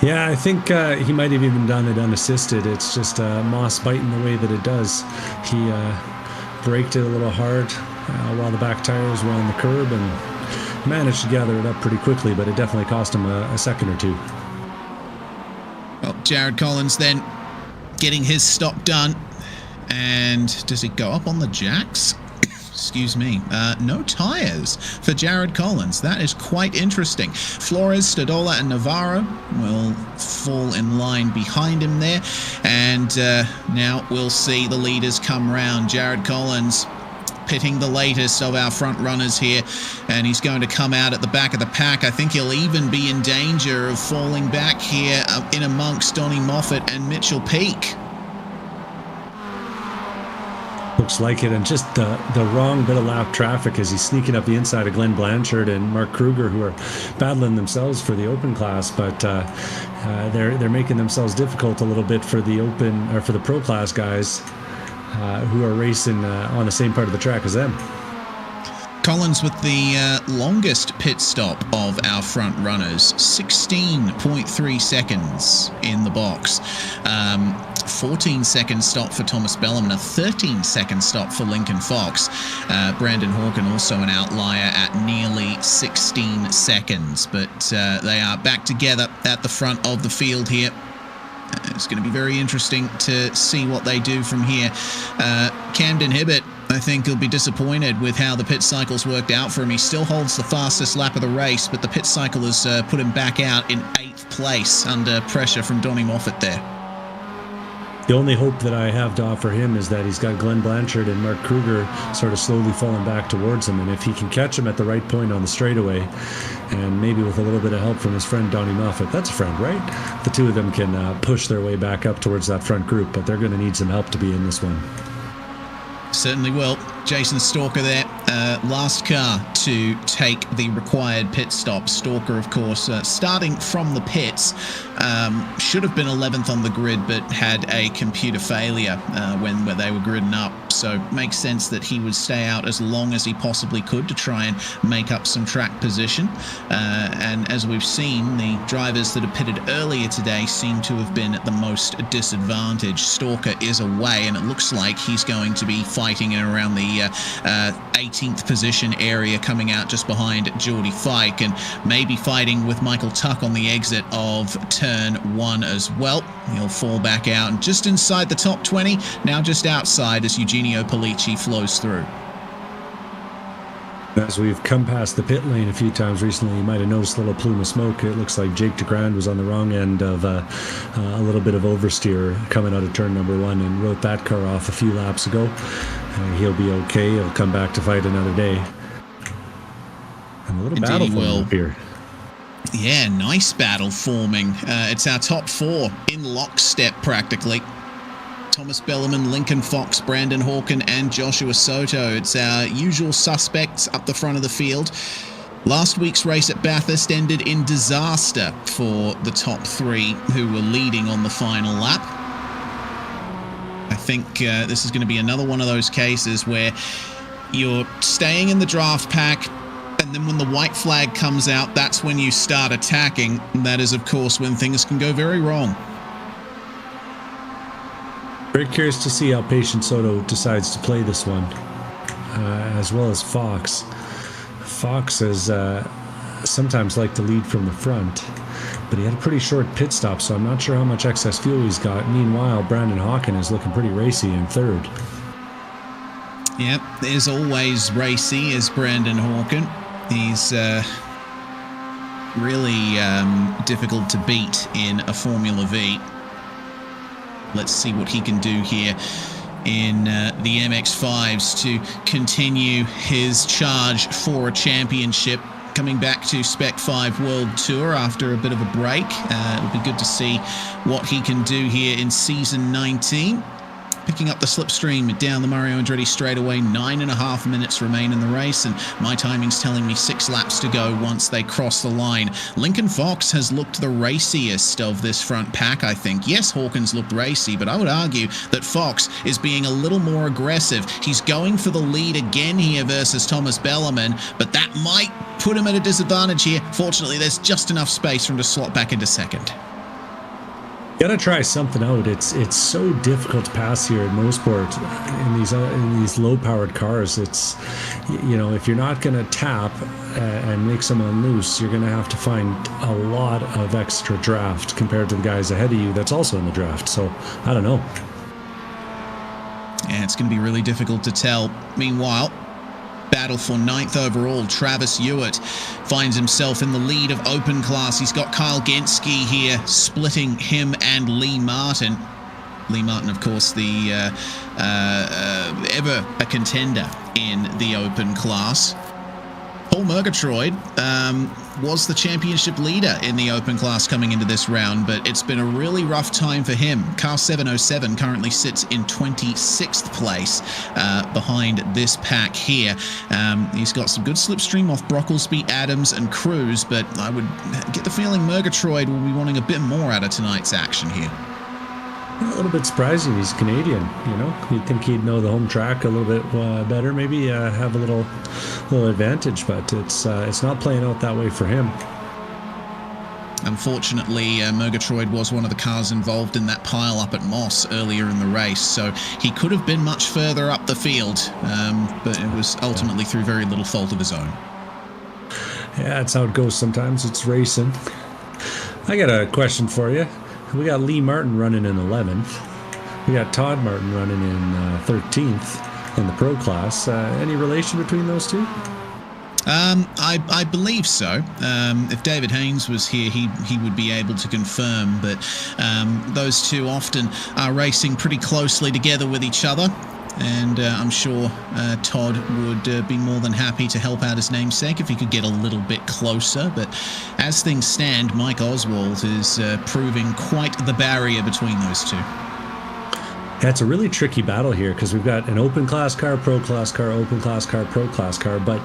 Yeah, I think he might have even done it unassisted. It's just Moss biting the way that it does. He braked it a little hard while the back tires were on the curb, and managed to gather it up pretty quickly, but it definitely cost him a second or two. Well, Jared Collins then getting his stop done. And does he go up on the jacks? Excuse me. No tires for Jared Collins. That is quite interesting. Flores, Stadola, and Navarro will fall in line behind him there. And now we'll see the leaders come round. Jared Collins pitting the latest of our front runners here, and he's going to come out at the back of the pack. I think he'll even be in danger of falling back here in amongst Donnie Moffat and Mitchell Peak. Looks like it, and just the wrong bit of lap traffic as he's sneaking up the inside of Glenn Blanchard and Mark Kruger, who are battling themselves for the open class, but they're making themselves difficult a little bit for the open or for the pro class guys who are racing on the same part of the track as them. Collins with the longest pit stop of our front runners, 16.3 seconds in the box. 14-second stop for Thomas Bellerman, a 13-second stop for Lincoln Fox. Brandon Hawken also an outlier at nearly 16 seconds, but they are back together at the front of the field here. It's going to be very interesting to see what they do from here. Camden Hibbert, I think he'll be disappointed with how the pit cycle's worked out for him. He still holds the fastest lap of the race, but the pit cycle has put him back out in 8th place under pressure from Donnie Moffat there. The only hope that I have to offer him is that he's got Glenn Blanchard and Mark Kruger sort of slowly falling back towards him, and if he can catch him at the right point on the straightaway, and maybe with a little bit of help from his friend Donnie Moffat, that's a friend, right? The two of them can push their way back up towards that front group, but they're going to need some help to be in this one. Certainly will. Jason Stalker there, last car to take the required pit stop. Stalker, of course, starting from the pits, should have been 11th on the grid, but had a computer failure when they were gridding up. So makes sense that he would stay out as long as he possibly could to try and make up some track position. And as we've seen, the drivers that have pitted earlier today seem to have been at the most disadvantage. Stalker is away, and it looks like he's going to be fighting in around the 18th position area, coming out just behind Geordie Fike, and maybe fighting with Michael Tuck on the exit of turn 1 as well. He'll fall back out and just inside the top 20, now just outside as Eugenio Polici flows through. As we've come past the pit lane a few times recently, you might have noticed a little plume of smoke. It looks like Jake DeGrand was on the wrong end of a little bit of oversteer coming out of turn number 1 and wrote that car off a few laps ago. He'll be okay. He'll come back to fight another day. And a little battle forming up here. Yeah, nice battle forming. It's our top 4 in lockstep practically. Thomas Bellerman, Lincoln Fox, Brandon Hawken, and Joshua Soto. It's our usual suspects up the front of the field. Last week's race at Bathurst ended in disaster for the top three who were leading on the final lap. I think this is going to be another one of those cases where you're staying in the draft pack, and then when the white flag comes out, that's when you start attacking. And that is, of course, when things can go very wrong. Very curious to see how patient Soto decides to play this one, as well as Fox. Fox has sometimes liked to lead from the front, but he had a pretty short pit stop, so I'm not sure how much excess fuel he's got. Meanwhile, Brandon Hawken is looking pretty racy in third. Yep, there's always racy as Brandon Hawken. He's really difficult to beat in a Formula V. Let's see what he can do here in the MX-5s to continue his charge for a championship. Coming back to Spec-5 World Tour after a bit of a break. It'll be good to see what he can do here in Season 19. Picking up the slipstream down the Mario Andretti straightaway. 9.5 minutes remain in the race, and my timing's telling me 6 laps to go once they cross the line. Lincoln Fox has looked the raciest of this front pack, I think. Yes, Hawkins looked racy, but I would argue that Fox is being a little more aggressive. He's going for the lead again here versus Thomas Bellerman, but that might put him at a disadvantage here. Fortunately, there's just enough space for him to slot back into second. Gotta try something out. It's so difficult to pass here at Mosport in these low-powered cars. It's, you know, if you're not gonna tap and make someone loose, you're gonna have to find a lot of extra draft compared to the guys ahead of you that's also in the draft. So I don't know. Yeah, it's gonna be really difficult to tell. Meanwhile, battle for 9th overall, Travis Hewitt finds himself in the lead of open class. He's got Kyle Genske here, splitting him and Lee Martin. Lee Martin, of course, the ever a contender in the open class. Paul Murgatroyd was the championship leader in the open class coming into this round, but it's been a really rough time for him. Car 707 currently sits in 26th place behind this pack here. He's got some good slipstream off Brocklesby, Adams, and Cruz, but I would get the feeling Murgatroyd will be wanting a bit more out of tonight's action here. A little bit surprising. He's Canadian, you know. You'd think he'd know the home track a little bit better, maybe have a little advantage, but it's not playing out that way for him. Unfortunately, Murgatroyd was one of the cars involved in that pile up at Moss earlier in the race, so he could have been much further up the field, but it was ultimately through very little fault of his own. Yeah, that's how it goes sometimes. It's racing. I got a question for you. We got Lee Martin running in 11th. We got Todd Martin running in 13th in the pro class. Any relation between those two? I believe so. If David Haynes was here, he would be able to confirm, but those two often are racing pretty closely together with each other. And I'm sure Todd would be more than happy to help out his namesake if he could get a little bit closer. But as things stand, Mike Oswald is proving quite the barrier between those two. Yeah, it's a really tricky battle here because we've got an open class car, pro class car, open class car, pro class car, but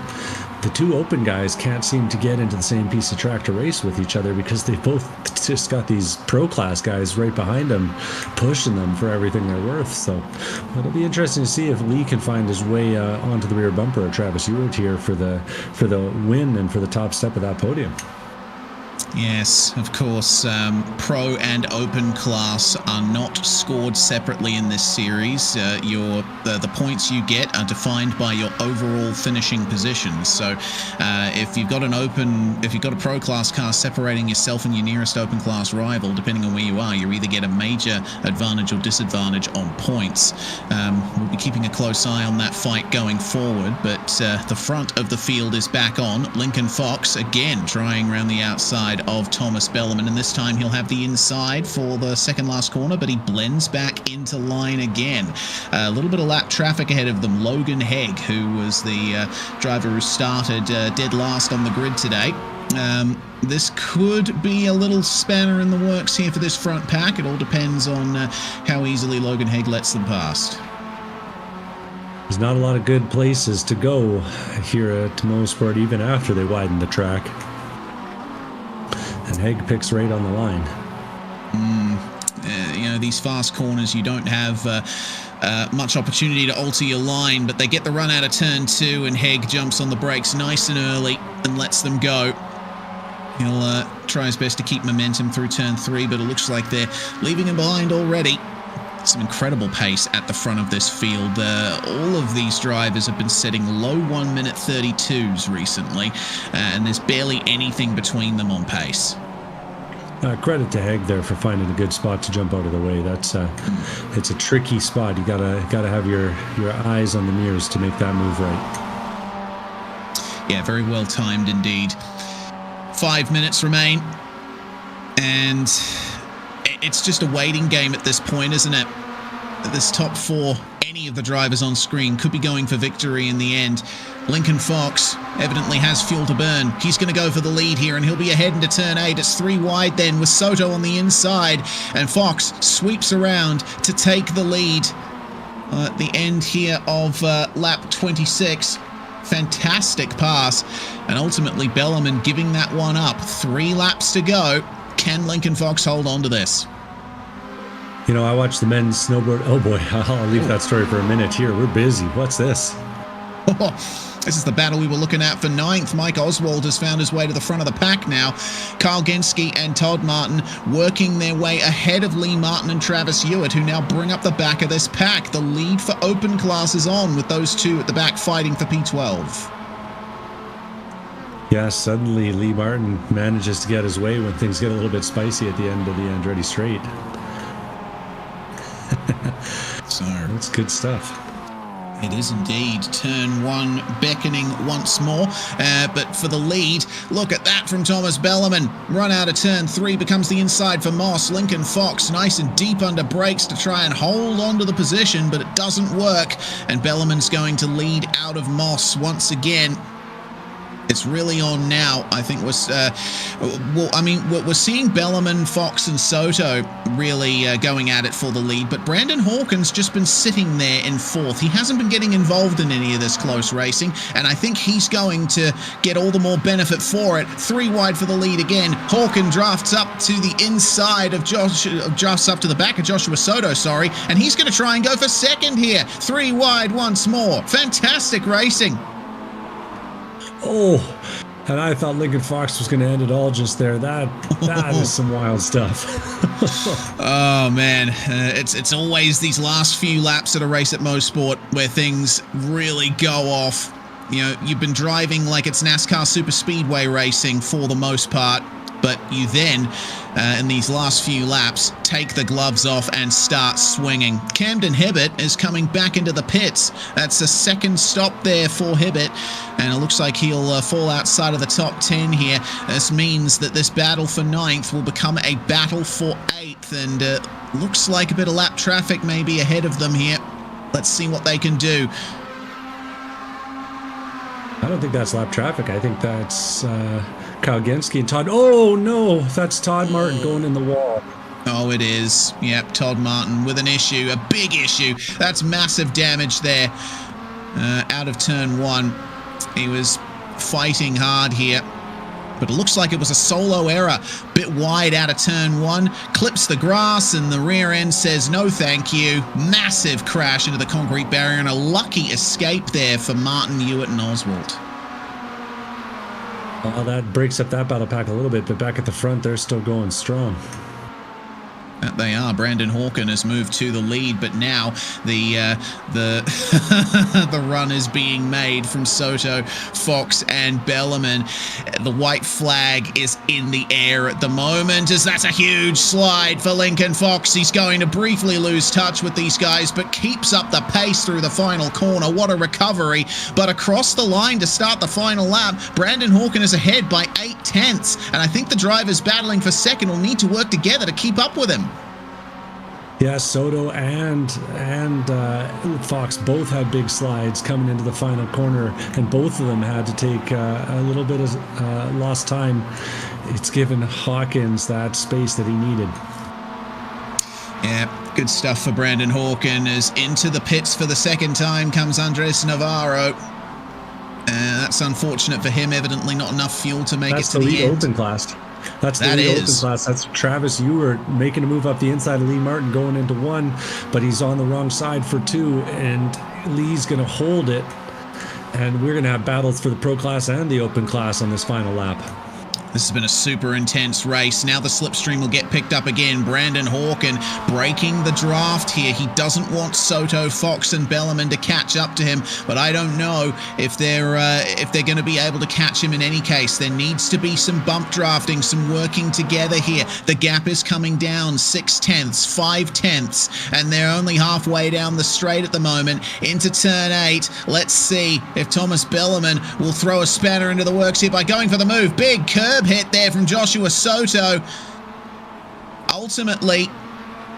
the two open guys can't seem to get into the same piece of track to race with each other because they both just got these pro class guys right behind them pushing them for everything they're worth. So it'll be interesting to see if Lee can find his way onto the rear bumper of Travis Hewitt here for the win and for the top step of that podium. Yes, of course. Pro and open class are not scored separately in this series. The points you get are defined by your overall finishing positions. So, if you've got a pro class car separating yourself and your nearest open class rival, depending on where you are, you either get a major advantage or disadvantage on points. We'll be keeping a close eye on that fight going forward. But the front of the field is back on. Lincoln Fox again trying around the outside of Thomas Bellerman, and this time he'll have the inside for the second last corner, but he blends back into line again. A little bit of lap traffic ahead of them. Logan Hegg, who was the driver who started dead last on the grid today, This could be a little spanner in the works here for this front pack. It all depends on how easily Logan Haig lets them past. There's not a lot of good places to go here at Mosport, even after they widen the track. And Haig picks right on the line. These fast corners, you don't have much opportunity to alter your line, but they get the run out of turn 2, and Haig jumps on the brakes nice and early and lets them go. He'll try his best to keep momentum through turn 3, but it looks like they're leaving him behind already. Some incredible pace at the front of this field. All of these drivers have been setting low 1 minute 32s recently, and there's barely anything between them on pace. Credit to Haig there for finding a good spot to jump out of the way. That's it's a tricky spot. You gotta have your eyes on the mirrors to make that move right. Yeah, very well timed indeed. 5 minutes remain, and it's just a waiting game at this point, isn't it? This top 4, any of the drivers on screen could be going for victory in the end. Lincoln Fox evidently has fuel to burn. He's going to go for the lead here, and he'll be ahead into turn 8. It's 3 wide then, with Soto on the inside, and Fox sweeps around to take the lead at the end here of lap 26. Fantastic pass, and ultimately Bellerman giving that one up. 3 laps to go. Can Lincoln Fox hold on to this? You know, I watched the men's snowboard. Oh boy, I'll leave that story for a minute here. We're busy. What's this? This is the battle we were looking at for 9th. Mike Oswald has found his way to the front of the pack now. Kyle Genske and Todd Martin working their way ahead of Lee Martin and Travis Hewitt, who now bring up the back of this pack. The lead for open class is on, with those two at the back fighting for P12. Yeah, suddenly Lee Martin manages to get his way when things get a little bit spicy at the end of the Andretti Straight. So that's good stuff. It is indeed. Turn 1 beckoning once more, but for the lead, look at that from Thomas Bellerman. Run out of turn 3 becomes the inside for Moss. Lincoln Fox nice and deep under brakes to try and hold on to the position, but it doesn't work, and Bellerman's going to lead out of Moss once again. It's really on now. I think we're seeing Bellerman, Fox, and Soto really going at it for the lead, but Brandon Hawkins just been sitting there in 4th. He hasn't been getting involved in any of this close racing, and I think he's going to get all the more benefit for it. 3 wide for the lead again. Hawkins drafts up to the inside of drafts up to the back of Joshua Soto, sorry, and he's going to try and go for 2nd here. 3 wide once more. Fantastic racing. Oh, and I thought Lincoln Fox was going to end it all just there. That is some wild stuff. Oh man, it's always these last few laps at a race at Mosport where things really go off. You know, you've been driving like it's NASCAR Super Speedway racing for the most part, but you then, in these last few laps, take the gloves off and start swinging. Camden Hibbett is coming back into the pits. That's a 2nd stop there for Hibbett, and it looks like he'll fall outside of the top 10 here. This means that this battle for 9th will become a battle for 8th, and looks like a bit of lap traffic maybe ahead of them here. Let's see what they can do. I don't think that's lap traffic. I think that's Kyle Genske and Todd. Oh no, that's Todd Martin going in the wall. Oh, it is. Yep, Todd Martin with an issue, a big issue. That's massive damage there. Out of turn 1. He was fighting hard here, but it looks like it was a solo error. Bit wide out of turn 1, clips the grass, and the rear end says no thank you. Massive crash into the concrete barrier, and a lucky escape there for Martin, Hewitt, and Oswald. Well, that breaks up that battle pack a little bit, but back at the front, they're still going strong. That they are. Brandon Hawken has moved to the lead, but now the the run is being made from Soto, Fox, and Bellerman. The white flag is in the air at the moment, as that's a huge slide for Lincoln Fox. He's going to briefly lose touch with these guys, but keeps up the pace through the final corner. What a recovery. But across the line to start the final lap, Brandon Hawken is ahead by 8/10, and I think the drivers battling for 2nd will need to work together to keep up with him. Yeah, Soto and Fox both had big slides coming into the final corner, and both of them had to take a little bit of lost time. It's given Hawkins that space that he needed. Yeah, good stuff for Brandon Hawken. As into the pits for the second time comes Andres Navarro. That's unfortunate for him. Evidently not enough fuel to make it to the end. That's the lead open class. That's the lead open class. That's Travis Ewart making a move up the inside of Lee Martin going into 1, but he's on the wrong side for 2, and Lee's going to hold it. And we're going to have battles for the pro class and the open class on this final lap. This has been a super intense race. Now the slipstream will get picked up again. Brandon Hawken breaking the draft here. He doesn't want Soto, Fox, and Bellerman to catch up to him, but I don't know if they're going to be able to catch him in any case. There needs to be some bump drafting, some working together here. The gap is coming down 0.6, 0.5, and they're only halfway down the straight at the moment into turn 8. Let's see if Thomas Bellerman will throw a spanner into the works here by going for the move. Big curve hit there from Joshua Soto. Ultimately,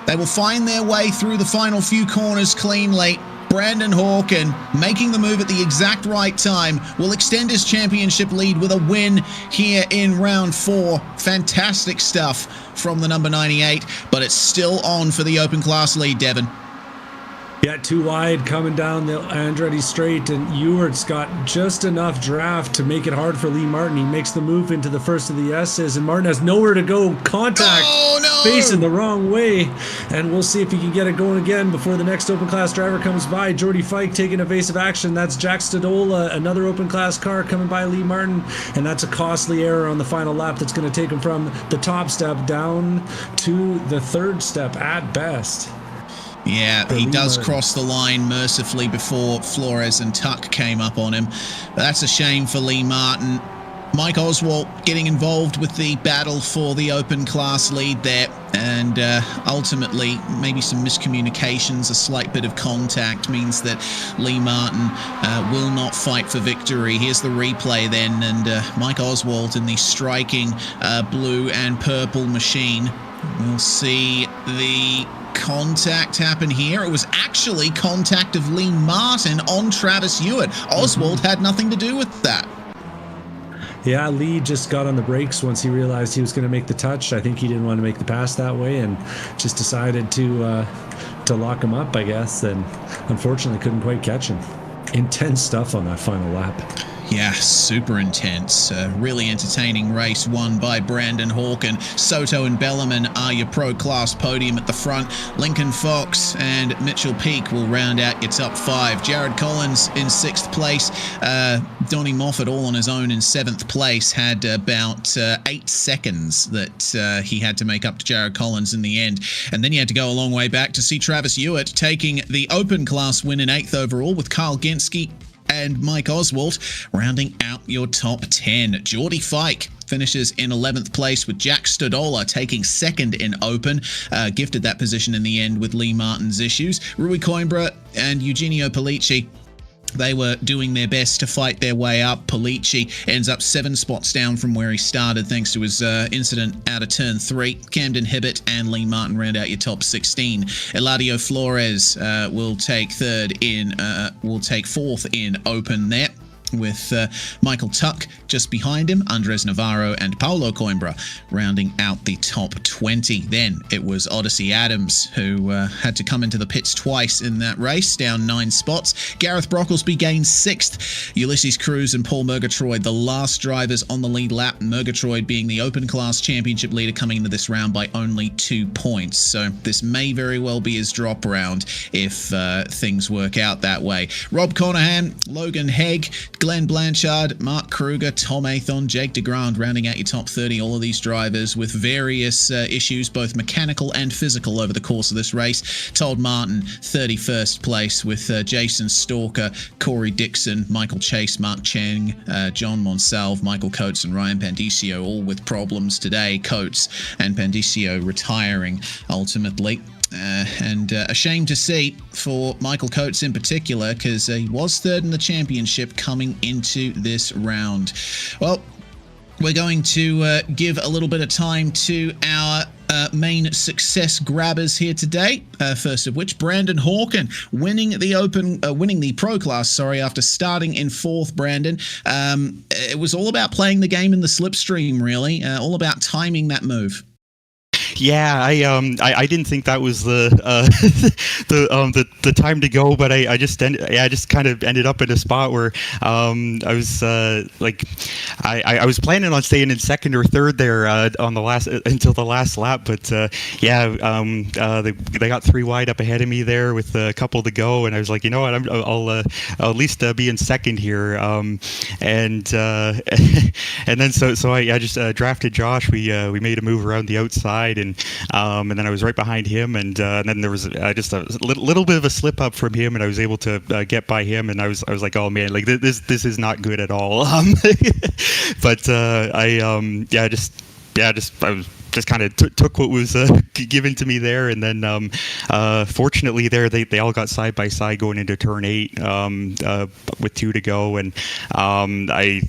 they will find their way through the final few corners cleanly. Brandon Hawken, making the move at the exact right time, will extend his championship lead with a win here in round 4. Fantastic stuff from the number 98, but it's still on for the open class lead, Devin. Yeah, too wide coming down the Andretti straight, and Ewart's got just enough draft to make it hard for Lee Martin. He makes the move into the first of the S's, and Martin has nowhere to go. Contact, facing the wrong way, and we'll see if he can get it going again before the next open class driver comes by. Jordy Fike taking evasive action. That's Jack Stadola, another open class car coming by Lee Martin, and that's a costly error on the final lap that's going to take him from the top step down to the third step at best. Yeah, he does cross the line mercifully before Flores and Tuck came up on him. But that's a shame for Lee Martin. Mike Oswalt getting involved with the battle for the open class lead there. And ultimately, maybe some miscommunications, a slight bit of contact means that Lee Martin will not fight for victory. Here's the replay then, and Mike Oswalt in the striking blue and purple machine. We'll see the contact happen here. It was actually contact of Lee Martin on Travis Ewart. Oswald had nothing to do with that. Yeah, Lee just got on the brakes once he realized he was going to make the touch. I think he didn't want to make the pass that way and just decided to lock him up, I guess, and unfortunately couldn't quite catch him. Intense stuff on that final lap. Yeah, super intense. Really entertaining race won by Brandon Hawken. Soto and Bellerman are your pro class podium at the front. Lincoln Fox and Mitchell Peak will round out your top 5. Jared Collins in 6th place. Donnie Moffat all on his own in 7th place. Had about 8 seconds that he had to make up to Jared Collins in the end. And then you had to go a long way back to see Travis Ewart taking the open class win in 8th overall with Kyle Ginsky and Mike Oswalt rounding out your top 10. Jordy Fike finishes in 11th place with Jack Stadola taking 2nd in open. Gifted that position in the end with Lee Martin's issues. Rui Coimbra and Eugenio Polici, they were doing their best to fight their way up. Polici ends up 7 spots down from where he started thanks to his incident out of turn 3. Camden Hibbett and Lee Martin round out your top 16. Eladio Flores will take 4th in open there, with Michael Tuck just behind him, Andres Navarro and Paulo Coimbra rounding out the top 20. Then it was Odyssey Adams who had to come into the pits twice in that race, down 9 spots. Gareth Brocklesby gained 6th. Ulysses Cruz and Paul Murgatroyd, the last drivers on the lead lap. Murgatroyd being the open class championship leader coming into this round by only 2 points. So this may very well be his drop round if things work out that way. Rob Conahan, Logan Hegg, Glenn Blanchard, Mark Kruger, Tom Athon, Jake DeGrand rounding out your top 30. All of these drivers with various issues, both mechanical and physical, over the course of this race. Todd Martin, 31st place with Jason Stalker, Corey Dixon, Michael Chase, Mark Cheng, John Monsalve, Michael Coates, and Ryan Pandicio, all with problems today. Coates and Pandicio retiring ultimately. And a shame to see for Michael Coates in particular, because he was 3rd in the championship coming into this round. Well, we're going to give a little bit of time to our main success grabbers here today. First of which, Brandon Hawken winning the pro class. Sorry, after starting in 4th. Brandon, it was all about playing the game in the slipstream, really. All about timing that move. Yeah, I didn't think that was the the time to go, but I just kind of ended up in a spot where I was I was planning on staying in 2nd or 3rd there on the last until the last lap, but they got 3 wide up ahead of me there with a couple to go, and I was like, you know what, I'll at least be in 2nd here, and then so I just drafted Josh. We made a move around the outside. And then I was right behind him, and then there was just a little bit of a slip up from him, and I was able to get by him, and I was like, oh man, like this is not good at all. But I just kind of took what was given to me there, and then fortunately there they all got side by side going into turn 8 with 2 to go, and I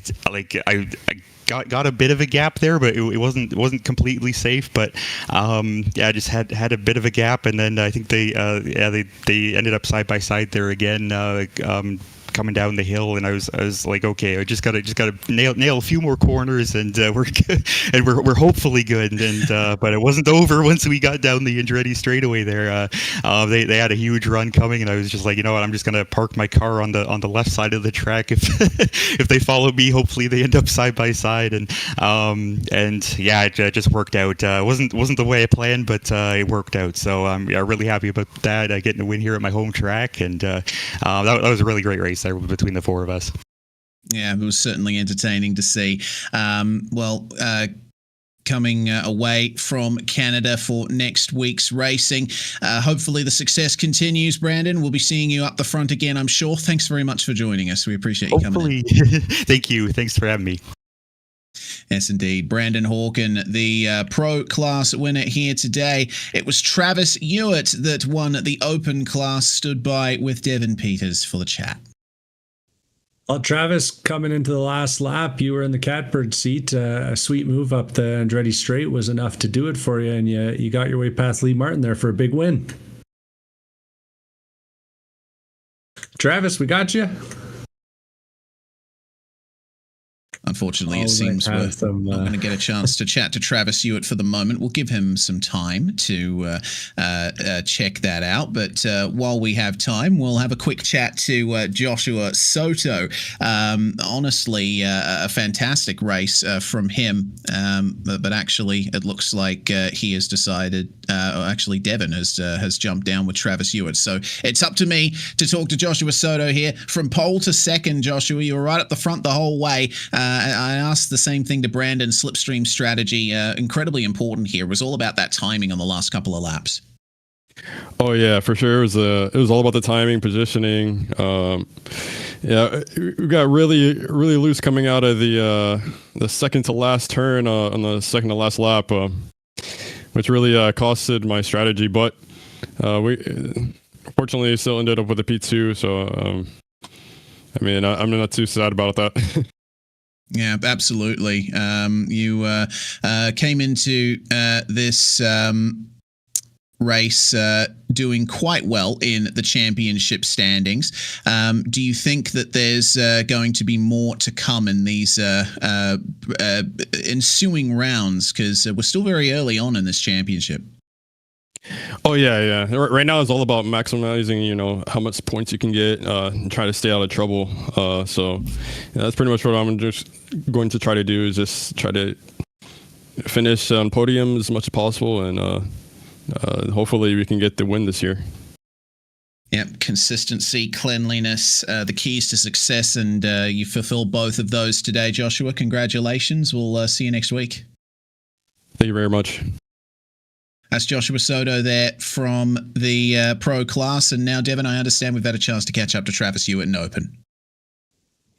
got a bit of a gap there, but it wasn't completely safe. But I just had a bit of a gap, and then I think they ended up side by side there again, coming down the hill, and I was like, okay, I just gotta nail a few more corners, and we're good, and we're hopefully good. And but it wasn't over once we got down the Andretti straightaway there. They had a huge run coming, and I was just like, you know what, I'm just gonna park my car on the left side of the track. If they follow me, hopefully they end up side by side. And yeah, it just worked out. Wasn't the way I planned, but it worked out. So I'm really happy about that. Getting a win here at my home track, and that was a really great race there between the 4 of us. Yeah, it was certainly entertaining to see. Coming away from Canada for next week's racing. Hopefully the success continues, Brandon. We'll be seeing you up the front again, I'm sure. Thanks very much for joining us. We appreciate you coming in. Thank you. Thanks for having me. Yes, indeed. Brandon Hawken, the pro class winner here today. It was Travis Hewitt that won the open class, stood by with Devin Peters for the chat. Well, Travis, coming into the last lap, you were in the catbird seat. A sweet move up the Andretti straight was enough to do it for you, and you got your way past Lee Martin there for a big win. Travis, we got you. Unfortunately, it seems we're not going to get a chance to chat to Travis Hewitt for the moment. We'll give him some time to check that out. But while we have time, we'll have a quick chat to Joshua Soto. Honestly, a fantastic race from him. But actually, it looks like he has decided, or actually Devin has jumped down with Travis Hewitt. So it's up to me to talk to Joshua Soto here. From pole to second, Joshua, you were right up the front the whole way. I asked the same thing to Brandon. Slipstream strategy, incredibly important here. It was all about that timing on the last couple of laps. Oh yeah, for sure. It was all about the timing, positioning. Yeah, we got really loose coming out of the second to last turn on the second to last lap, which really costed my strategy. But we fortunately still ended up with a P2. So I mean, I'm not too sad about that. Yeah, absolutely. You came into this race doing quite well in the championship standings. Do you think that there's going to be more to come in these ensuing rounds? Because we're still very early on in this championship. Oh yeah. Right now it's all about maximizing, how much points you can get, and try to stay out of trouble. So that's pretty much what I'm just going to try to do, is just try to finish on podium as much as possible, and hopefully we can get the win this year. Yep, consistency, cleanliness, the keys to success, and you fulfill both of those today, Joshua. Congratulations. We'll see you next week. Thank you very much. That's Joshua Soto there from the pro class. And now, Devin, I understand we've had a chance to catch up to Travis Hewitt in Open.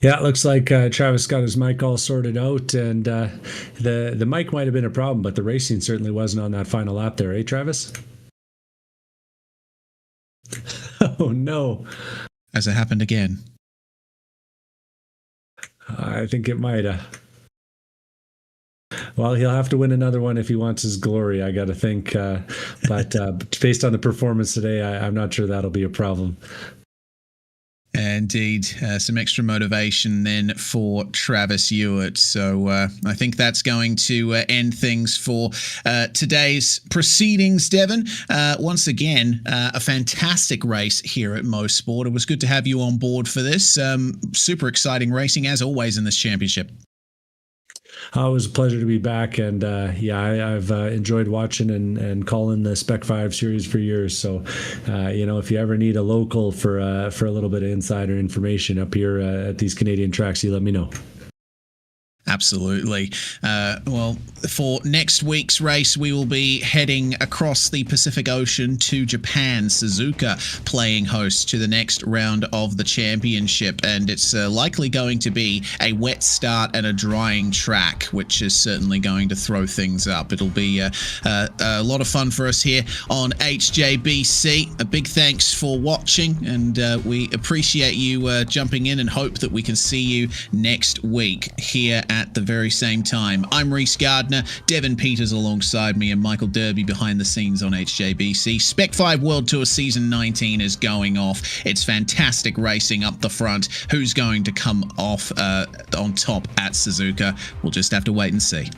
Yeah, it looks like Travis got his mic all sorted out, and the mic might have been a problem, but the racing certainly wasn't on that final lap there, eh, Travis? Oh, no. Has it happened again? I think it might have. Well, he'll have to win another one if he wants his glory, I got to think. But based on the performance today, I'm not sure that'll be a problem. Indeed, some extra motivation then for Travis Ewart. So I think that's going to end things for today's proceedings, Devon. Once again, a fantastic race here at Mosport. It was good to have you on board for this. Super exciting racing, as always, in this championship. It was a pleasure to be back, and I've enjoyed watching and calling the Spec-5 series for years. So, if you ever need a local for a little bit of insider information up here at these Canadian tracks, you let me know. Absolutely. Well, for next week's race, we will be heading across the Pacific Ocean to Japan, Suzuka playing host to the next round of the championship. And it's likely going to be a wet start and a drying track, which is certainly going to throw things up. It'll be a lot of fun for us here on HJBC. A big thanks for watching, and we appreciate you jumping in and hope that we can see you next week here at the very same time. I'm Reese Gardner, Devon Peters alongside me, and Michael Derby behind the scenes on HJBC. Spec-5 World Tour Season 19 is going off. It's fantastic racing up the front. Who's going to come off on top at Suzuka? We'll just have to wait and see.